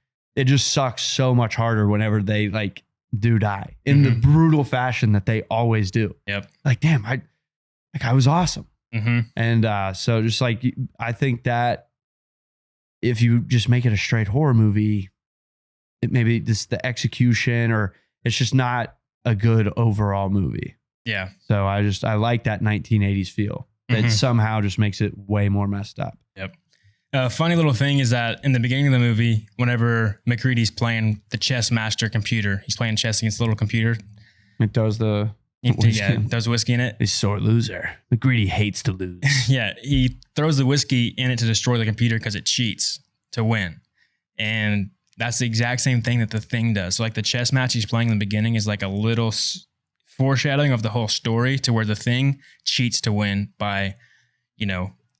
B: sucks so much harder whenever they like do die in the brutal fashion that they always do.
A: Yep.
B: Like, damn, I was awesome.
A: Mm-hmm.
B: And so just like, I think that if you just make it a straight horror movie, it maybe just the execution or it's just not a good overall movie.
A: Yeah.
B: So I like that 1980s feel that somehow just makes it way more messed up.
A: Yep. Funny little thing is that in the beginning of the movie, whenever MacReady's playing the chess master computer, he's playing chess against the little computer.
B: It does the...
A: there's whiskey in it.
B: He's a sore loser. MacReady hates to lose.
A: Yeah, he throws the whiskey in it to destroy the computer because it cheats to win. And that's the exact same thing that the Thing does. So like the chess match he's playing in the beginning is like a little foreshadowing of the whole story to where the Thing cheats to win by,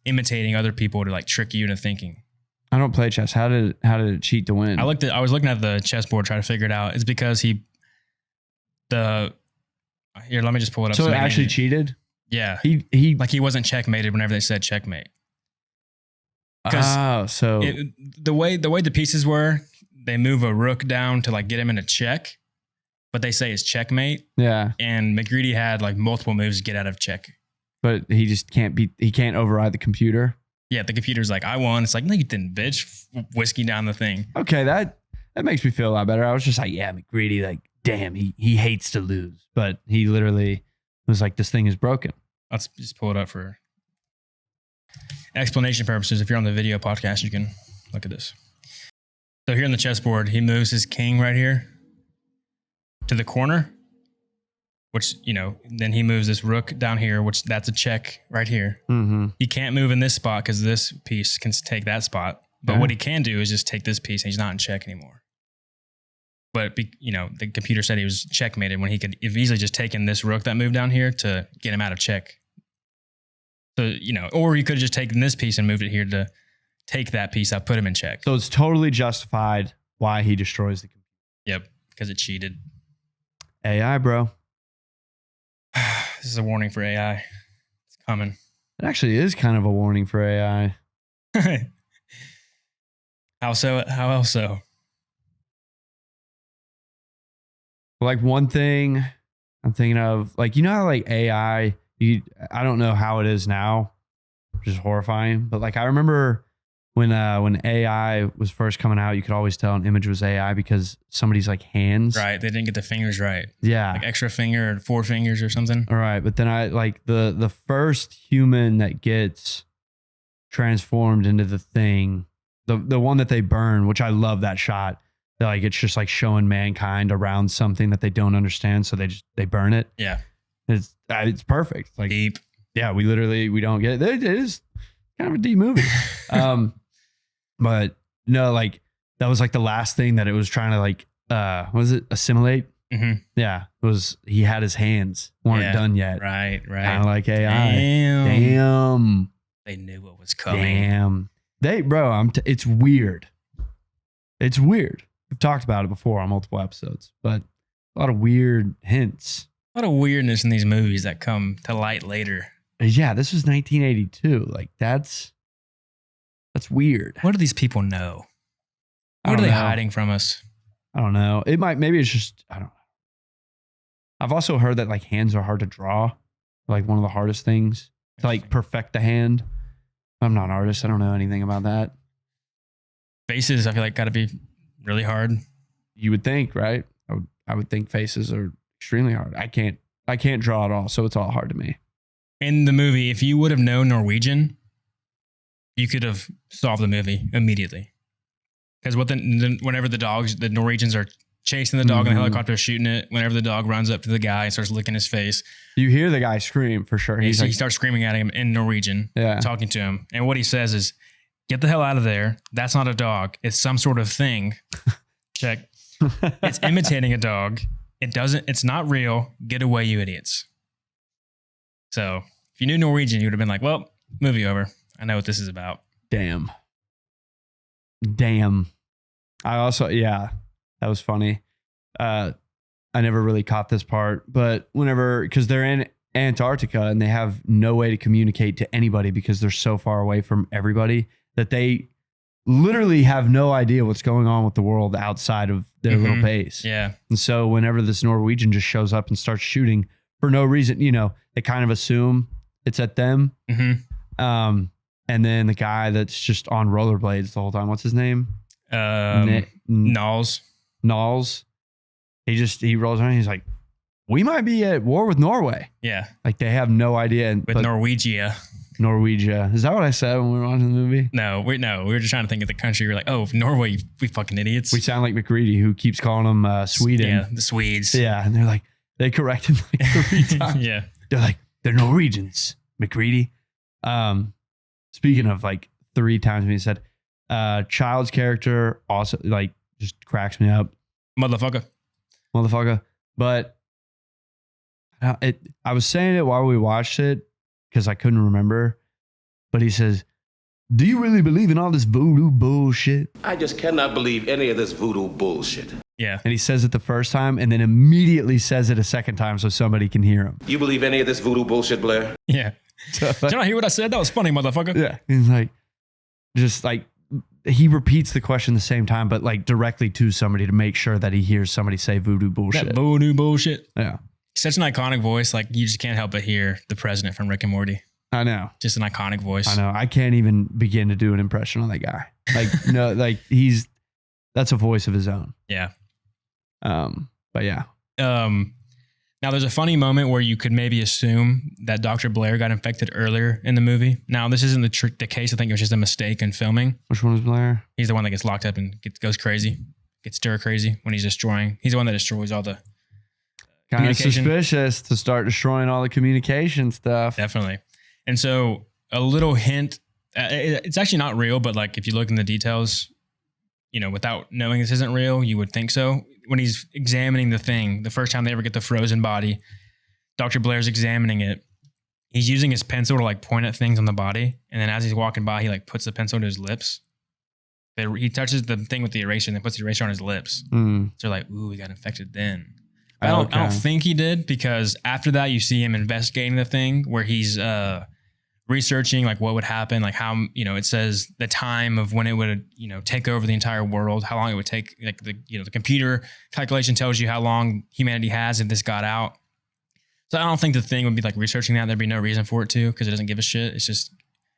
A: imitating other people to like trick you into thinking.
B: I don't play chess. How did it cheat to win?
A: I was looking at the chessboard trying to figure it out. It's because here, let me just pull it up.
B: So it actually cheated?
A: Yeah.
B: He
A: wasn't checkmated whenever they said checkmate.
B: So
A: the way the pieces were, they move a rook down to like get him in a check, but they say it's checkmate.
B: Yeah.
A: And MacReady had like multiple moves to get out of check.
B: But he just can't override the computer.
A: Yeah, the computer's like, I won. It's like, no, you didn't, bitch. Whiskey down the thing.
B: Okay, that makes me feel a lot better. I was just like, yeah, MacReady, like, damn, he hates to lose. But he literally was like, this thing is broken.
A: Let's just pull it up for explanation purposes. If you're on the video podcast, you can look at this. So here on the chessboard, he moves his king right here to the corner, which, then he moves this rook down here, which that's a check right here. Mm-hmm. He can't move in this spot because this piece can take that spot. But what he can do is just take this piece and he's not in check anymore. But, the computer said he was checkmated when he could have easily just taken this rook that moved down here to get him out of check. So, or he could have just taken this piece and moved it here to take that piece out, put him in check.
B: So it's totally justified why he destroys the computer.
A: Yep, because it cheated.
B: AI, bro.
A: This is a warning for AI. It's coming.
B: It actually is kind of a warning for AI.
A: How so? How else so?
B: Like one thing I'm thinking of, like, how like AI, I don't know how it is now, which is horrifying. But like I remember when AI was first coming out, you could always tell an image was AI because somebody's like hands.
A: Right. They didn't get the fingers right.
B: Yeah.
A: Like extra finger or 4 fingers or something.
B: All right. But then I like the first human that gets transformed into the thing, the one that they burn, which I love that shot. Like it's just like showing mankind around something that they don't understand, so they burn it.
A: Yeah,
B: it's perfect. Like
A: deep.
B: Yeah, we don't get it. It is kind of a deep movie. But no, like that was like the last thing that it was trying to like what was it, assimilate?
A: Mm-hmm.
B: Yeah, it was. He had his hands weren't done yet.
A: Right.
B: Kind of like AI.
A: Damn. They knew what was coming.
B: Damn. It's weird. It's weird. We've talked about it before on multiple episodes, but a lot of weird hints.
A: A lot of weirdness in these movies that come to light later.
B: Yeah, this was 1982. Like that's weird.
A: What do these people know? What are they hiding from us?
B: I don't know. Maybe it's just, I don't know. I've also heard that like hands are hard to draw. Like one of the hardest things to like perfect the hand. I'm not an artist. I don't know anything about that.
A: Faces, I feel like got to be really hard.
B: You would think, right? I would think faces are extremely hard. I can't draw at all, so it's all hard to me.
A: In the movie, if you would have known Norwegian, you could have solved the movie immediately. Because whenever the Norwegians are chasing the dog in the helicopter, shooting it, whenever the dog runs up to the guy and starts licking his face,
B: you hear the guy scream for sure.
A: He starts screaming at him in Norwegian, talking to him. And what he says is, "Get the hell out of there. That's not a dog. It's some sort of thing." Check. It's imitating a dog. It's not real. Get away, you idiots. So if you knew Norwegian, you would have been like, well, movie over. I know what this is about.
B: Damn. I also, that was funny. I never really caught this part, but because they're in Antarctica and they have no way to communicate to anybody because they're so far away from everybody that they literally have no idea what's going on with the world outside of their little base. Yeah. And so whenever this Norwegian just shows up and starts shooting for no reason, they kind of assume it's at them. Mm-hmm. And then the guy that's just on rollerblades the whole time, what's his name?
A: Knowles.
B: He rolls around and he's like, we might be at war with Norway.
A: Yeah.
B: Like they have no idea.
A: With Norwegia.
B: Is that what I said when we were watching the movie?
A: No, we were just trying to think of the country. We're like, oh, Norway, we fucking idiots.
B: We sound like MacReady, who keeps calling them Sweden.
A: Yeah, the Swedes.
B: Yeah, and they're like, they correct him like 3 times.
A: Yeah.
B: They're like, they're Norwegians, MacReady. Speaking of like 3 times when he said, Child's character also like just cracks me up.
A: Motherfucker.
B: But I was saying it while we watched it because I couldn't remember. But he says, do you really believe in all this voodoo bullshit?
H: I just cannot believe any of this voodoo bullshit.
A: Yeah.
B: And he says it the first time and then immediately says it a second time so somebody can hear him.
H: You believe any of this voodoo bullshit, Blaire?
A: Yeah. Did you not hear what I said? That was funny, motherfucker.
B: Yeah. He's like, just like, he repeats the question the same time, but like directly to somebody to make sure that he hears somebody say voodoo bullshit.
A: That voodoo bullshit.
B: Yeah.
A: Such an iconic voice. Like you just can't help but hear the president from Rick and Morty.
B: I know.
A: Just an iconic voice.
B: I know. I can't even begin to do an impression on that guy. Like, no, like that's a voice of his own.
A: Yeah.
B: But yeah.
A: Now there's a funny moment where you could maybe assume that Dr. Blaire got infected earlier in the movie. Now this isn't the case. I think it was just a mistake in filming.
B: Which one was Blaire?
A: He's the one that gets locked up and goes crazy, gets stir crazy when he's destroying. He's the one that destroys all the
B: kind of suspicious to start destroying all the communication stuff.
A: Definitely. And so a little hint, it's actually not real, but like if you look in the details, without knowing this isn't real, you would think so. When he's examining the thing, the first time they ever get the frozen body, Dr. Blaire's examining it. He's using his pencil to like point at things on the body. And then as he's walking by, he like puts the pencil to his lips. He touches the thing with the eraser and then puts the eraser on his lips. So they're like, ooh, he got infected then. I don't think he did, because after that you see him investigating the thing where he's researching like what would happen, like how, it says the time of when it would, take over the entire world, how long it would take, like the computer calculation tells you how long humanity has if this got out. So I don't think the thing would be like researching that. There'd be no reason for it to, because it doesn't give a shit. It's just,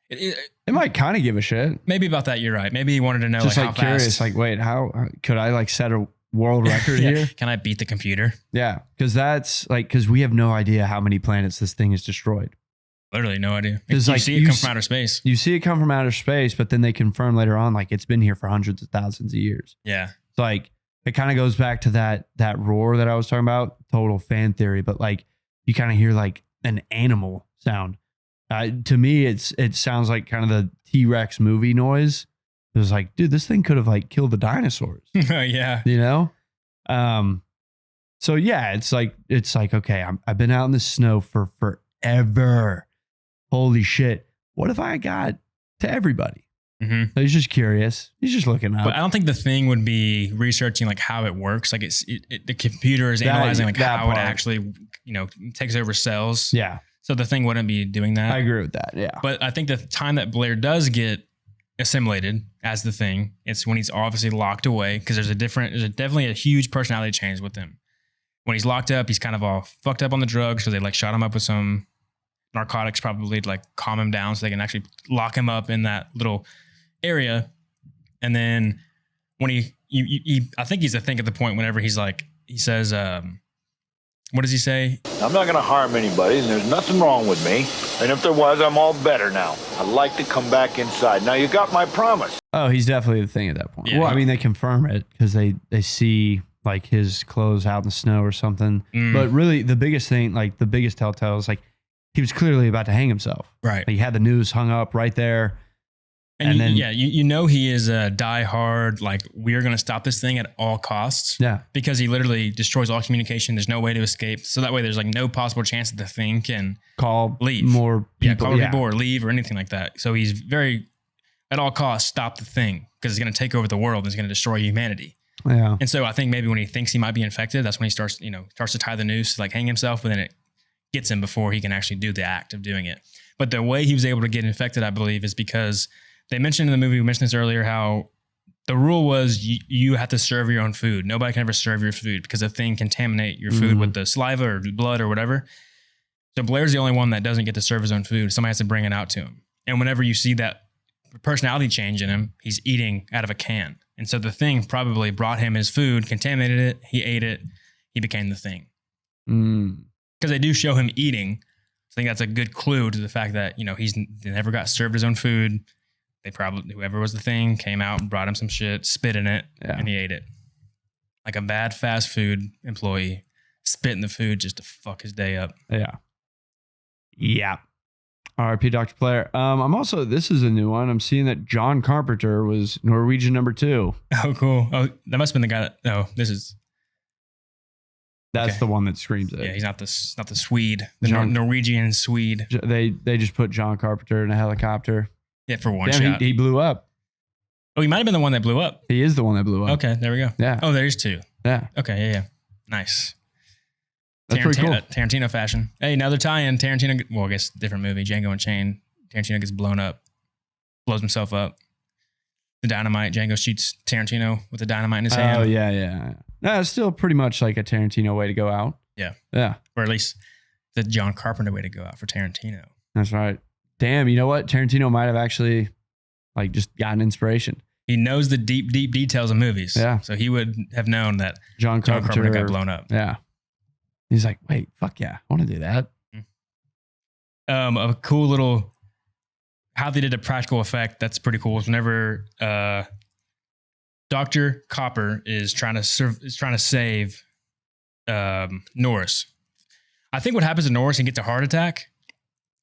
B: it might kind of give a shit.
A: Maybe about that. You're right. Maybe he wanted to know
B: just
A: like
B: how
A: curious,
B: fast. Like, wait, how could I like set a world record here?
A: Can I beat the computer?
B: Yeah. Because we have no idea how many planets this thing has destroyed.
A: Literally no idea.
B: You
A: see it come from outer space.
B: You see it come from outer space, but then they confirm later on, like, it's been here for hundreds of thousands of years.
A: Yeah.
B: It's like, it kind of goes back to that roar that I was talking about, total fan theory, but like, you kind of hear like an animal sound. To me, it sounds like kind of the T-Rex movie noise. It was like, dude, this thing could have like killed the dinosaurs.
A: Yeah.
B: You know? So yeah, it's like, okay, I've been out in the snow for forever. Holy shit. What if I got to everybody?
A: Mm-hmm.
B: So he's just curious. He's just looking up.
A: But I don't think the thing would be researching like how it works. Like the computer is analyzing like how it actually, takes over cells.
B: Yeah.
A: So the thing wouldn't be doing that.
B: I agree with that. Yeah.
A: But I think the time that Blaire does get assimilated as the thing, it's when he's obviously locked away, because there's definitely a huge personality change with him. When he's locked up, he's kind of all fucked up on the drugs, so they like shot him up with some narcotics probably to like calm him down so they can actually lock him up in that little area. And then when he I think he's at the point whenever he's like, he says, what does he say?
G: I'm not gonna harm anybody, and there's nothing wrong with me. And if there was, I'm all better now. I'd like to come back inside. Now you got my promise.
B: Oh, he's definitely the thing at that point. Yeah. Well, I mean, they confirm it because they see like his clothes out in the snow or something. But really, the biggest thing, like the biggest telltale is like he was clearly about to hang himself.
A: Right.
B: Like, he had the news hung up right there.
A: And then he is a diehard, like, we are going to stop this thing at all costs.
B: Yeah. Because
A: he literally destroys all communication. There's no way to escape. So that way there's like no possible chance that the thing can leave.
B: More people.
A: Yeah, call people or leave or anything like that. So he's very, at all costs, stop the thing, because it's going to take over the world and it's going to destroy humanity.
B: Yeah.
A: And so I think maybe when he thinks he might be infected, that's when he starts to tie the noose, like hang himself, but then it gets him before he can actually do the act of doing it. But the way he was able to get infected, I believe, is because they mentioned in the movie, we mentioned this earlier, how the rule was you have to serve your own food. Nobody can ever serve your food because the thing contaminate your food with the saliva or blood or whatever. So Blaire's the only one that doesn't get to serve his own food. Somebody has to bring it out to him. And whenever you see that personality change in him, he's eating out of a can. And so the thing probably brought him his food, contaminated it, he ate it, he became the thing. Because they do show him eating. I think that's a good clue to the fact that, he never got served his own food. They probably, whoever was the thing, came out and brought him some shit, spit in it, and he ate it. Like a bad fast food employee, spit in the food just to fuck his day up.
B: Yeah. Yeah. R.I.P. Dr. Blaire. I'm also, this is a new one. I'm seeing that John Carpenter was Norwegian number 2.
A: Oh, cool. Oh, that must have been the guy that,
B: That's the one that screams it.
A: Yeah, he's not the Swede, Norwegian Swede.
B: They just put John Carpenter in a helicopter.
A: Yeah, for one shot.
B: He blew up.
A: Oh, he might have been the one that blew up.
B: He is the one that blew up.
A: Okay, there we go.
B: Yeah.
A: Oh, there's 2.
B: Yeah.
A: Okay, yeah. Nice.
B: That's pretty cool.
A: Tarantino fashion. Hey, another tie-in. Tarantino, well, I guess different movie, Django Unchained. Tarantino gets blown up, blows himself up. The dynamite. Django shoots Tarantino with the dynamite in his hand.
B: Oh, yeah. No, it's still pretty much like a Tarantino way to go out.
A: Yeah.
B: Yeah.
A: Or at least the John Carpenter way to go out for Tarantino.
B: That's right. Damn, you know what? Tarantino might have actually like just gotten inspiration.
A: He knows the deep details of movies.
B: Yeah.
A: So he would have known that
B: John Carpenter
A: got blown up.
B: Yeah. He's like, wait, fuck yeah. I want to do that.
A: A cool little, how they did a practical effect. That's pretty cool. Is whenever Dr. Copper is trying to save Norris. I think what happens to Norris, he gets a heart attack.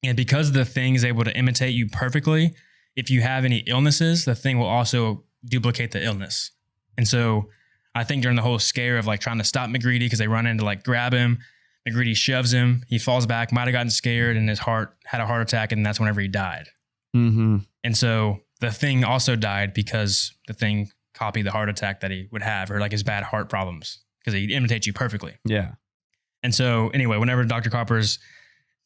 A: And because the thing is able to imitate you perfectly, if you have any illnesses, the thing will also duplicate the illness. And so I think during the whole scare of like trying to stop MacReady, because they run in to like grab him, MacReady shoves him, he falls back, might have gotten scared, and his heart had a heart attack, and that's whenever he died.
B: Mm-hmm.
A: And so the thing also died because the thing copied the heart attack that he would have, or like his bad heart problems, because he imitates you perfectly.
B: Yeah.
A: And so anyway, whenever Dr. Copper's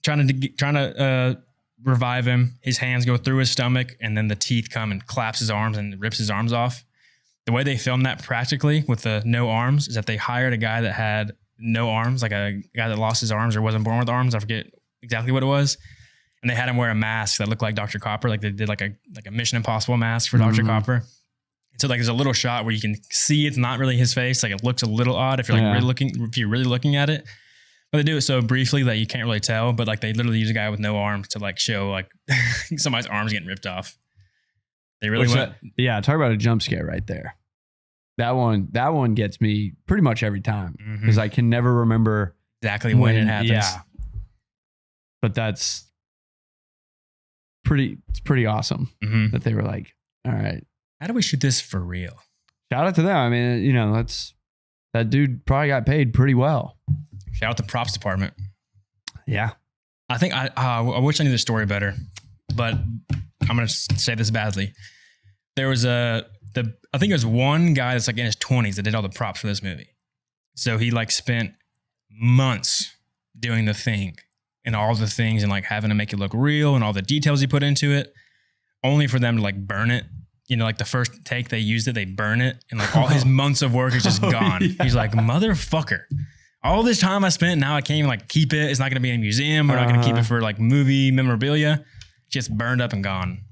A: trying to revive him, his hands go through his stomach, and then the teeth come and claps his arms and rips his arms off. The way they filmed that practically with the no arms is that they hired a guy that had no arms, like a guy that lost his arms or wasn't born with arms. I forget exactly what it was. And they had him wear a mask that looked like Dr. Copper, like they did like a Mission Impossible mask for Dr. Copper. And so like there's a little shot where you can see it's not really his face. Like it looks a little odd if you're like really looking at it. But they do it so briefly that you can't really tell. But like they literally use a guy with no arms to like show like somebody's arms getting ripped off. They really went.
B: Yeah, talk about a jump scare right there. That one gets me pretty much every time because I can never remember
A: exactly when it happens.
B: Yeah, but it's pretty awesome that they were like, all right,
A: how do we shoot this for real?
B: Shout out to them. I mean, you know, that dude probably got paid pretty well.
A: Shout out to props department.
B: Yeah.
A: I think I wish I knew the story better, but I'm going to say this badly. There was I think it was one guy that's like in his 20s that did all the props for this movie. So he like spent months doing the thing and all the things and like having to make it look real and all the details he put into it, only for them to like burn it. You know, like the first take they used it, they burn it, and like all his months of work is just gone. Yeah. He's like, motherfucker. All this time I spent, now I can't even like keep it. It's not going to be in a museum. We're not going to keep it for like movie memorabilia. It's just burned up and gone.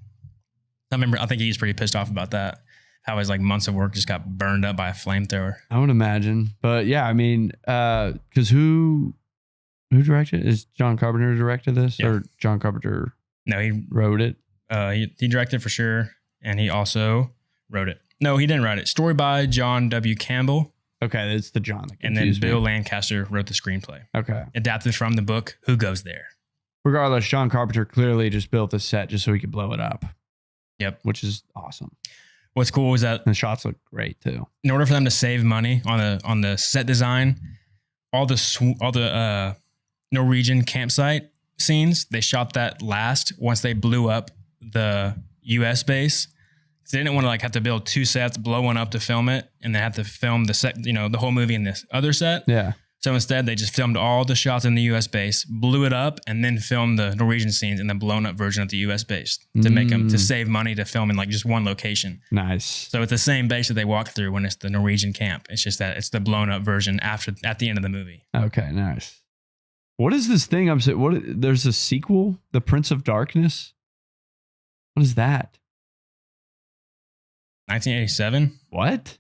A: I think he's pretty pissed off about that. How his like months of work just got burned up by a flamethrower.
B: I would imagine. But yeah, I mean, because who directed? Is John Carpenter directed this? Yeah. Or John Carpenter
A: No, he
B: wrote it?
A: He directed for sure. And he also wrote it. No, he didn't write it. Story by John W. Campbell.
B: Okay, that's the John.
A: And then Bill Lancaster wrote the screenplay.
B: Okay.
A: Adapted from the book Who Goes There?
B: Regardless, John Carpenter clearly just built the set just so he could blow it up.
A: Yep.
B: Which is awesome.
A: What's cool is that
B: the shots look great too.
A: In order for them to save money on the set design, all the Norwegian campsite scenes, they shot that last once they blew up the US base. So they didn't want to like have to build two sets, blow one up to film it, and then have to film the set, you know, the whole movie in this other set.
B: Yeah.
A: So instead, they just filmed all the shots in the US base, blew it up, and then filmed the Norwegian scenes in the blown up version of the US base to make them to save money to film in like just one location.
B: Nice. So
A: it's the same base that they walk through when it's the Norwegian camp. It's just that it's the blown up version at the end of the movie.
B: Okay, nice. What is this thing I'm saying? There's a sequel, The Prince of Darkness. What is that?
A: 1987?
B: What?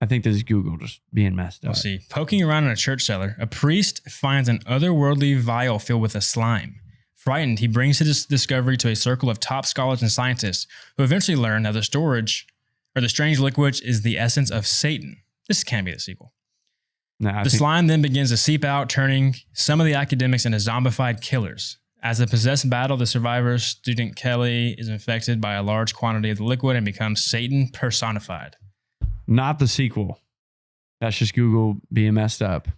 B: I think this is Google just being messed up.
A: We'll see. Poking around in a church cellar, a priest finds an otherworldly vial filled with a slime. Frightened, he brings his discovery to a circle of top scholars and scientists who eventually learn that the strange liquid is the essence of Satan. This can't be the sequel. The slime then begins to seep out, turning some of the academics into zombified killers. As a possessed battle, the survivor, student Kelly, is infected by a large quantity of the liquid and becomes Satan personified.
B: Not the sequel. That's just Google being messed up.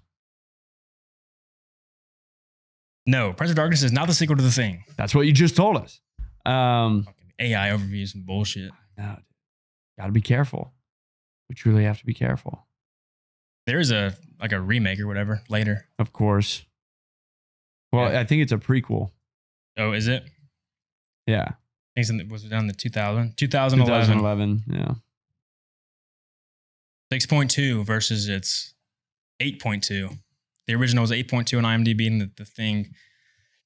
A: No, Prince of Darkness is not the sequel to The Thing.
B: That's what you just told us.
A: AI overviews and bullshit.
B: No, gotta be careful. We truly have to be careful.
A: There's a remake or whatever later.
B: Of course. Well, yeah. I think it's a prequel.
A: Oh, is it?
B: Yeah.
A: I think it was done in the 2011.
B: 2011, yeah.
A: 6.2 versus its 8.2. The original was 8.2 on IMDb, and the Thing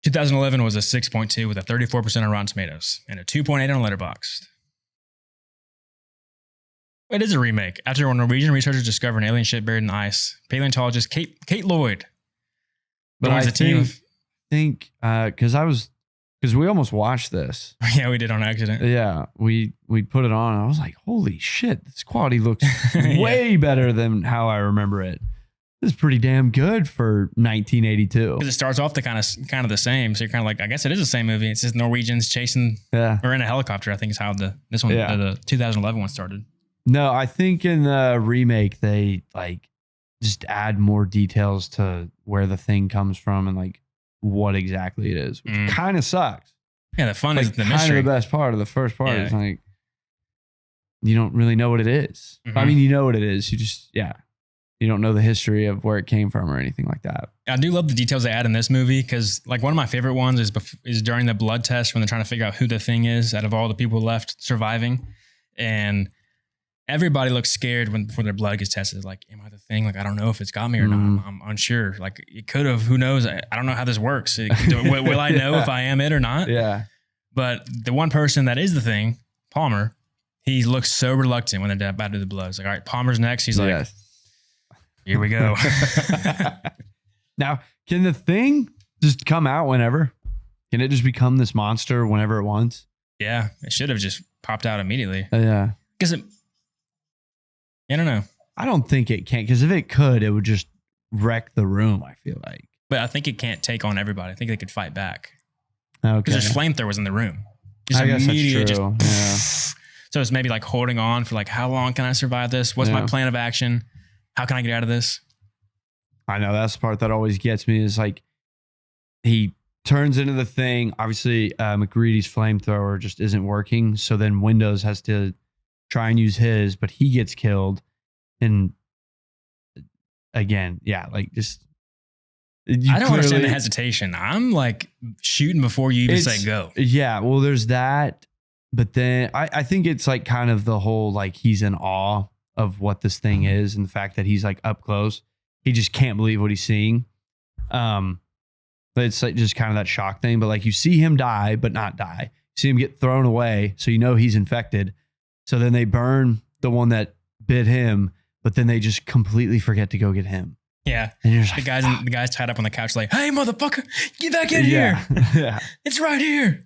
A: 2011 was a 6.2 with a 34% on Rotten Tomatoes and a 2.8 on Letterboxd. It is a remake. After Norwegian researchers discover an alien ship buried in ice, paleontologist Kate Lloyd.
B: But I think because we almost watched this.
A: Yeah, we did on accident.
B: Yeah, we put it on. And I was like, holy shit, this quality looks way better than how I remember it. This is pretty damn good for 1982.
A: Because it starts off the kind of the same. So you're kind of like, I guess it is the same movie. It's just Norwegians chasing or in a helicopter. I think is how the 2011 one started.
B: No, I think in the remake they like just add more details to where the thing comes from and like what exactly it is, which kind of sucks.
A: Yeah, the fun
B: like,
A: is the mystery. Kind
B: of the best part of the first part is like you don't really know what it is. Mm-hmm. I mean, you know what it is. You just you don't know the history of where it came from or anything like that.
A: I do love the details they add in this movie because like one of my favorite ones is during the blood test when they're trying to figure out who the Thing is out of all the people left surviving, and everybody looks scared before their blood gets tested. Like, am I the Thing? Like, I don't know if it's got me or not. I'm unsure. Like, it could have. Who knows? I don't know how this works. Will I know if I am it or not?
B: Yeah.
A: But the one person that is the Thing, Palmer, he looks so reluctant when they're about to do the blood. It's like, all right, Palmer's next. He's like, Here we go.
B: Now, can the thing just come out whenever? Can it just become this monster whenever it wants?
A: Yeah, it should have just popped out immediately.
B: Yeah.
A: Because I don't know.
B: I don't think it can, because if it could, it would just wreck the room, I feel like.
A: But I think it can't take on everybody. I think they could fight back.
B: Okay.
A: Because there's flamethrowers in the room.
B: I guess that's true. Yeah.
A: So it's maybe like holding on for like, how long can I survive this? What's my plan of action? How can I get out of this?
B: I know that's the part that always gets me is like he turns into the thing. Obviously, MacReady's flamethrower just isn't working. So then Windows has to try and use his, but he gets killed. And again, yeah, like just.
A: I don't understand the hesitation. I'm like shooting before you even say go.
B: Yeah, well, there's that. But then I think it's like kind of the whole like he's in awe of what this thing is and the fact that he's like up close. He just can't believe what he's seeing. But it's like just kind of that shock thing. But like you see him die, but not die. You see him get thrown away. So you know he's infected. So then they burn the one that bit him, but then they just completely forget to go get him.
A: Yeah.
B: And you're just
A: the
B: like,
A: guys tied up on the couch like, hey, motherfucker, get back in here.
B: Yeah.
A: It's right here.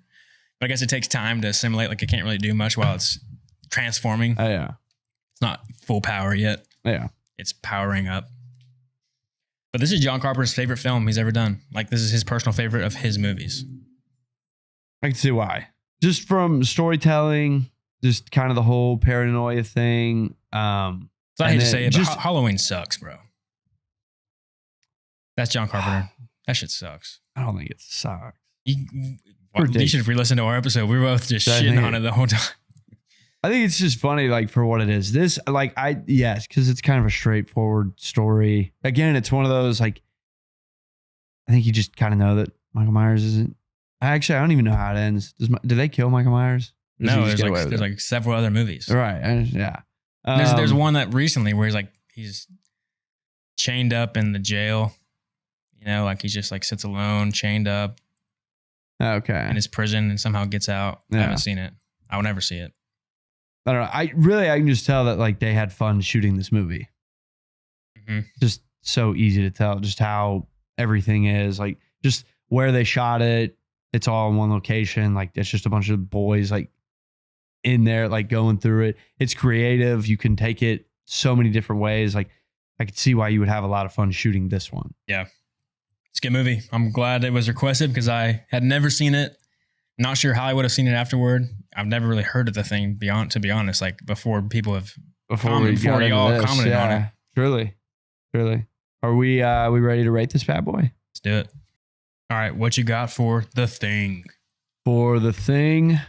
A: But I guess it takes time to assimilate. Like it can't really do much while it's transforming.
B: Oh, yeah.
A: It's not full power yet.
B: Yeah.
A: It's powering up. But this is John Carpenter's favorite film he's ever done. Like this is his personal favorite of his movies.
B: I can see why. Just from storytelling, just kind of the whole paranoia thing.
A: So I hate to say it, but Halloween sucks, bro. That's John Carpenter. That shit sucks.
B: I don't think it sucks.
A: You should re-listen to our episode. We were both just shitting on it the whole time.
B: I think it's just funny, like for what it is. This, like, because it's kind of a straightforward story. Again, it's one of those like, I think you just kind of know that Michael Myers isn't. Actually, I don't even know how it ends. Do they kill Michael Myers?
A: No, there's like several other movies.
B: Right. Yeah.
A: There's one that recently where he's chained up in the jail. You know, like he just like sits alone, chained up.
B: Okay.
A: In his prison and somehow gets out. Yeah. I haven't seen it. I will never see it.
B: I don't know. I can just tell that like they had fun shooting this movie.
A: Mm-hmm.
B: Just so easy to tell just how everything is, like just where they shot it. It's all in one location. Like it's just a bunch of boys like in there, like going through it. It's creative. You can take it so many different ways. Like I could see why you would have a lot of fun shooting this one.
A: Yeah. It's a good movie. I'm glad it was requested because I had never seen it. Not sure how I would have seen it afterward. I've never really heard of the thing to be honest, like before people have
B: before y'all commented on it. Truly. Are we ready to rate this bad boy?
A: Let's do it. All right, what you got for The Thing?
B: For The Thing,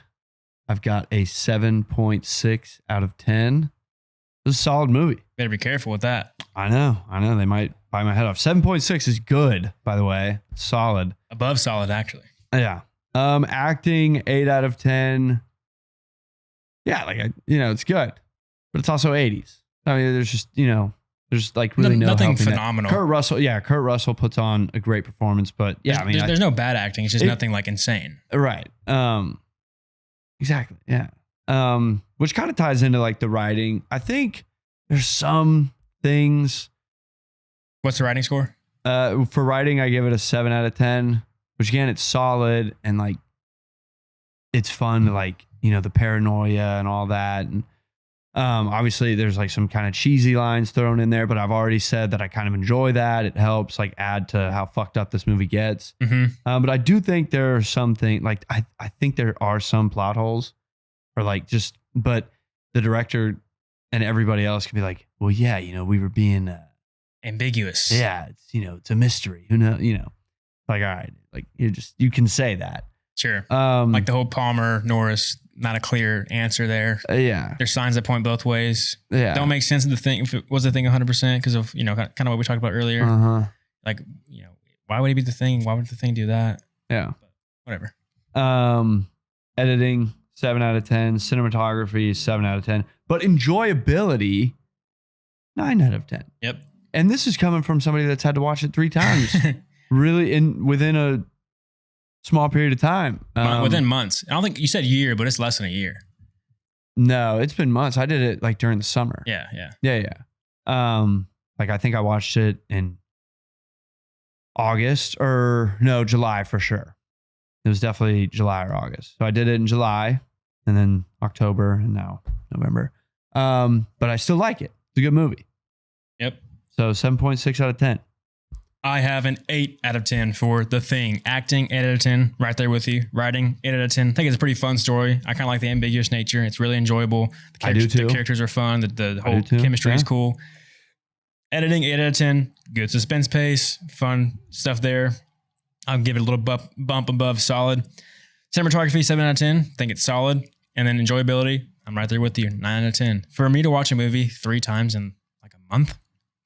B: I've got a 7.6 out of 10. This is a solid movie.
A: Better be careful with that.
B: I know. They might bite my head off. 7.6 is good, by the way. Solid.
A: Above solid, actually.
B: Yeah. Acting, 8 out of 10. Yeah, like, it's good. But it's also 80s. I mean, there's just, there's like really
A: nothing phenomenal.
B: Kurt Russell puts on a great performance, but yeah,
A: there's no bad acting. It's just nothing like insane.
B: Right. Exactly. Yeah. Which kind of ties into like the writing. I think there's some things.
A: What's the writing score?
B: For writing, I give it a 7 out of 10, which again, it's solid and like, it's fun. Like, the paranoia and all that. And, obviously there's like some kind of cheesy lines thrown in there, but I've already said that I kind of enjoy that. It helps like add to how fucked up this movie gets.
A: Mm-hmm.
B: But I do think there are something like, I think there are some plot holes or like but the director and everybody else can be like, well, yeah, we were being
A: ambiguous.
B: Yeah. It's, it's a mystery. Who knows, like, all right, like you can say that.
A: Sure. Like the whole Palmer Norris, not a clear answer there.
B: Yeah.
A: There's signs that point both ways.
B: Yeah.
A: Don't make sense of the thing if it was the thing 100% because of, kind of what we talked about earlier.
B: Uh-huh.
A: Like, why would he be the thing? Why would the thing do that?
B: Yeah.
A: But whatever.
B: Editing, 7 out of 10. Cinematography, 7 out of 10. But enjoyability, 9 out of 10.
A: Yep.
B: And this is coming from somebody that's had to watch it 3 times. Really within a small period of time.
A: Within months. I don't think you said year, but it's less than a year.
B: No, it's been months. I did it like during the summer.
A: Yeah.
B: Yeah. Like, I think I watched it in July for sure. It was definitely July or August. So I did it in July and then October and now November. But I still like it. It's a good movie.
A: Yep.
B: So 7.6 out of 10.
A: I have an 8 out of 10 for The Thing. Acting, 8 out of 10. Right there with you. Writing, 8 out of 10. I think it's a pretty fun story. I kind of like the ambiguous nature. It's really enjoyable.
B: I do too.
A: The characters are fun. The whole chemistry is cool. Editing, 8 out of 10. Good suspense pace. Fun stuff there. I'll give it a little bump above solid. Cinematography, 7 out of 10. Think it's solid. And then enjoyability, I'm right there with you. 9 out of 10. For me to watch a movie 3 times in like a month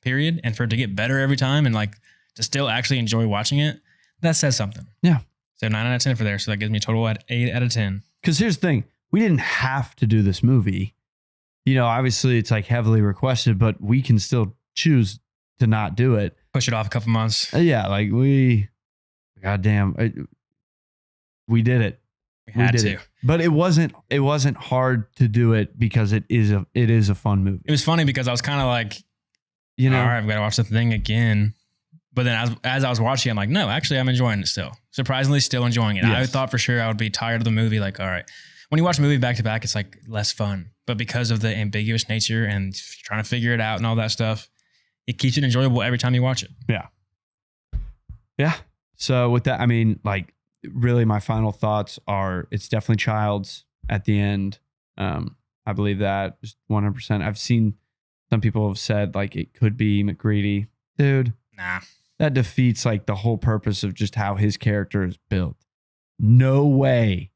A: period and for it to get better every time and like to still actually enjoy watching it, that says something.
B: Yeah.
A: So 9 out of 10 for there. So that gives me a total at 8 out of 10.
B: Because here's the thing. We didn't have to do this movie. You know, obviously it's like heavily requested, but we can still choose to not do it.
A: Push it off a couple months.
B: Yeah. Like goddamn, we did it.
A: We had to.
B: It. But it wasn't hard to do it because it is a fun movie.
A: It was funny because I was kind of like,
B: you know,
A: all right, I've got to watch The Thing again. But then as I was watching, I'm like, no, actually, I'm enjoying it still. Surprisingly, still enjoying it. Yes. I thought for sure I would be tired of the movie. Like, all right. When you watch a movie back to back, it's like less fun. But because of the ambiguous nature and trying to figure it out and all that stuff, it keeps it enjoyable every time you watch it.
B: Yeah. Yeah. So with that, I mean, like, really my final thoughts are it's definitely Childs at the end. I believe that just 100%. I've seen some people have said like it could be MacReady. Dude.
A: Nah.
B: That defeats like the whole purpose of just how his character is built. No way.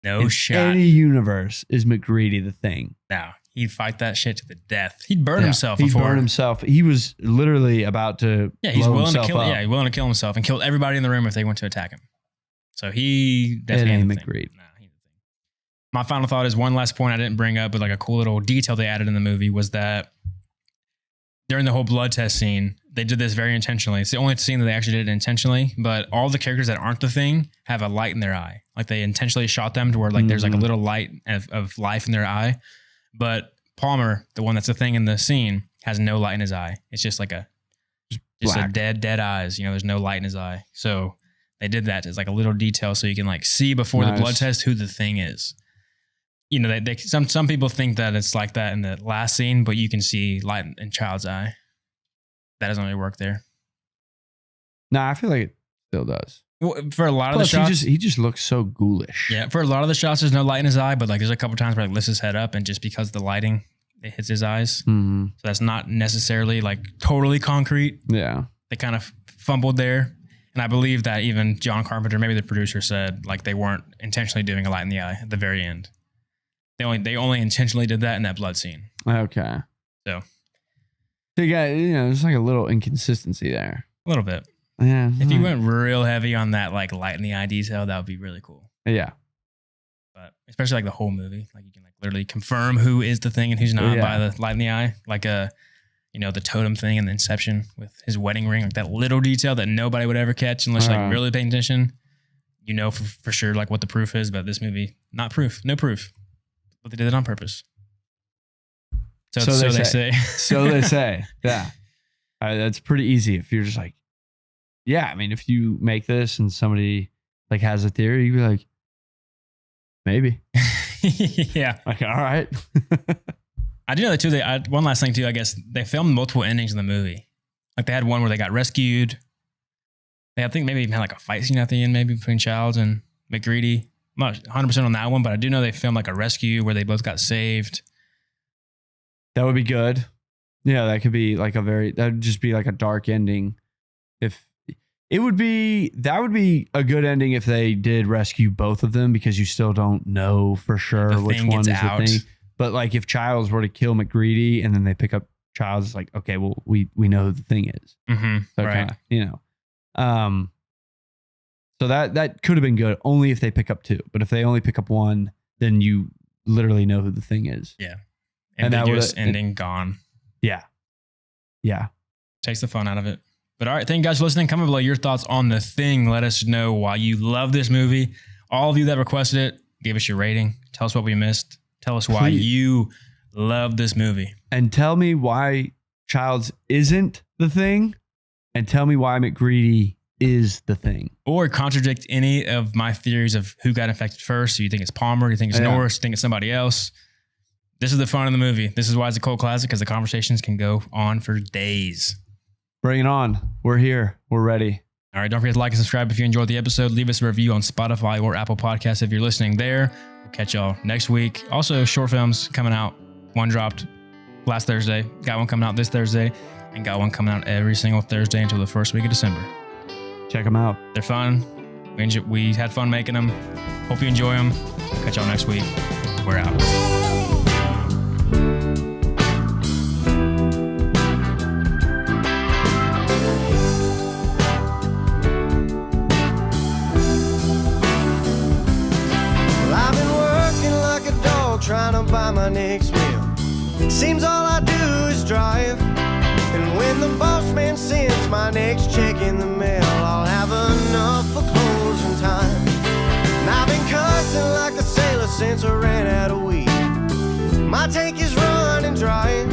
A: No shot.
B: Any universe is MacReady the Thing.
A: No. He'd fight that shit to the death. He'd burn himself before.
B: He'd burn himself. He was literally about to
A: he's
B: blow
A: willing
B: himself
A: to kill.
B: up.
A: Yeah, he's willing to kill himself and kill everybody in the room if they went to attack him. So he definitely
B: ain't MacReady.
A: Nah, he's the thing. My final thought is one last point I didn't bring up, but like a cool little detail they added in the movie was that during the whole blood test scene, they did this very intentionally. It's the only scene that they actually did it intentionally, but all the characters that aren't the Thing have a light in their eye. Like they intentionally shot them to where like there's like a little light of life in their eye. But Palmer, the one that's the Thing in the scene, has no light in his eye. It's just like a dead eyes. You know, there's no light in his eye. So they did that as like a little detail so you can like see before the blood test who the Thing is. You know, some people think that it's like that in the last scene, but you can see light in Child's eye. That doesn't really work there.
B: Nah, I feel like it still does.
A: Well, for a lot of the shots,
B: he just looks so ghoulish.
A: Yeah, for a lot of the shots, there's no light in his eye, but like there's a couple times where he lifts his head up, and just because of the lighting, it hits his eyes.
B: Mm-hmm.
A: So that's not necessarily like totally concrete.
B: Yeah,
A: they kind of fumbled there, and I believe that even John Carpenter, maybe the producer, said like they weren't intentionally doing a light in the eye at the very end. They only intentionally did that in that blood scene.
B: Okay.
A: So
B: yeah, you know, there's like a little inconsistency there.
A: A little bit.
B: Yeah.
A: If you went real heavy on that like light in the eye detail, that would be really cool.
B: Yeah.
A: But especially like the whole movie, like you can like literally confirm who is the Thing and who's not by the light in the eye, like the totem thing in the Inception with his wedding ring, like that little detail that nobody would ever catch unless like really paying attention. You know for sure like what the proof is, but this movie, not proof, no proof. But they did it on purpose. So they say.
B: So they say. Yeah. That's pretty easy. If you're just like, yeah, I mean, if you make this and somebody like has a theory, you'd be like, maybe.
A: Yeah.
B: Like, all right.
A: I do know that too. One last thing too, I guess they filmed multiple endings in the movie. Like they had one where they got rescued. I think maybe even had like a fight scene at the end, maybe between Childs and MacReady. I'm not 100% on that one, but I do know they filmed like a rescue where they both got saved.
B: That would be good. Yeah, that would just be like a dark ending. That would be a good ending if they did rescue both of them because you still don't know for sure which one is the Thing. But like if Childs were to kill MacReady and then they pick up Childs, it's like, okay, well, we know who the Thing is.
A: Mm-hmm,
B: so
A: right.
B: Kinda, you know. So that could have been good only if they pick up two. But if they only pick up one, then you literally know who the Thing is.
A: Yeah. Ambiguous ending gone.
B: Yeah. Yeah.
A: Takes the fun out of it. But all right, thank you guys for listening. Comment below your thoughts on The Thing. Let us know why you love this movie. All of you that requested it, give us your rating. Tell us what we missed. Tell us why you love this movie.
B: And tell me why Childs isn't the thing, and tell me why MacReady is the thing.
A: Or contradict any of my theories of who got infected first. So you think it's Palmer, you think it's Norris, you think it's somebody else. This is the fun of the movie. This is why it's a cult classic, because the conversations can go on for days.
B: Bring it on. We're here. We're ready.
A: All right. Don't forget to like and subscribe if you enjoyed the episode. Leave us a review on Spotify or Apple Podcasts if you're listening there. We'll catch y'all next week. Also, short films coming out. One dropped last Thursday. Got one coming out this Thursday. And got one coming out every single Thursday until the first week of December.
B: Check them out.
A: They're fun. We had fun making them. Hope you enjoy them. Catch y'all next week. We're out.
I: Trying to buy my next meal. Seems all I do is drive. And when the boss man sends my next check in the mail, I'll have enough for closing time. And I've been cussing like a sailor since I ran out of weed. My tank is running dry,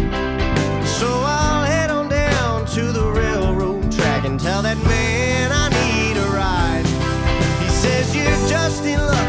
I: so I'll head on down to the railroad track and tell that man I need a ride. He says you're just in luck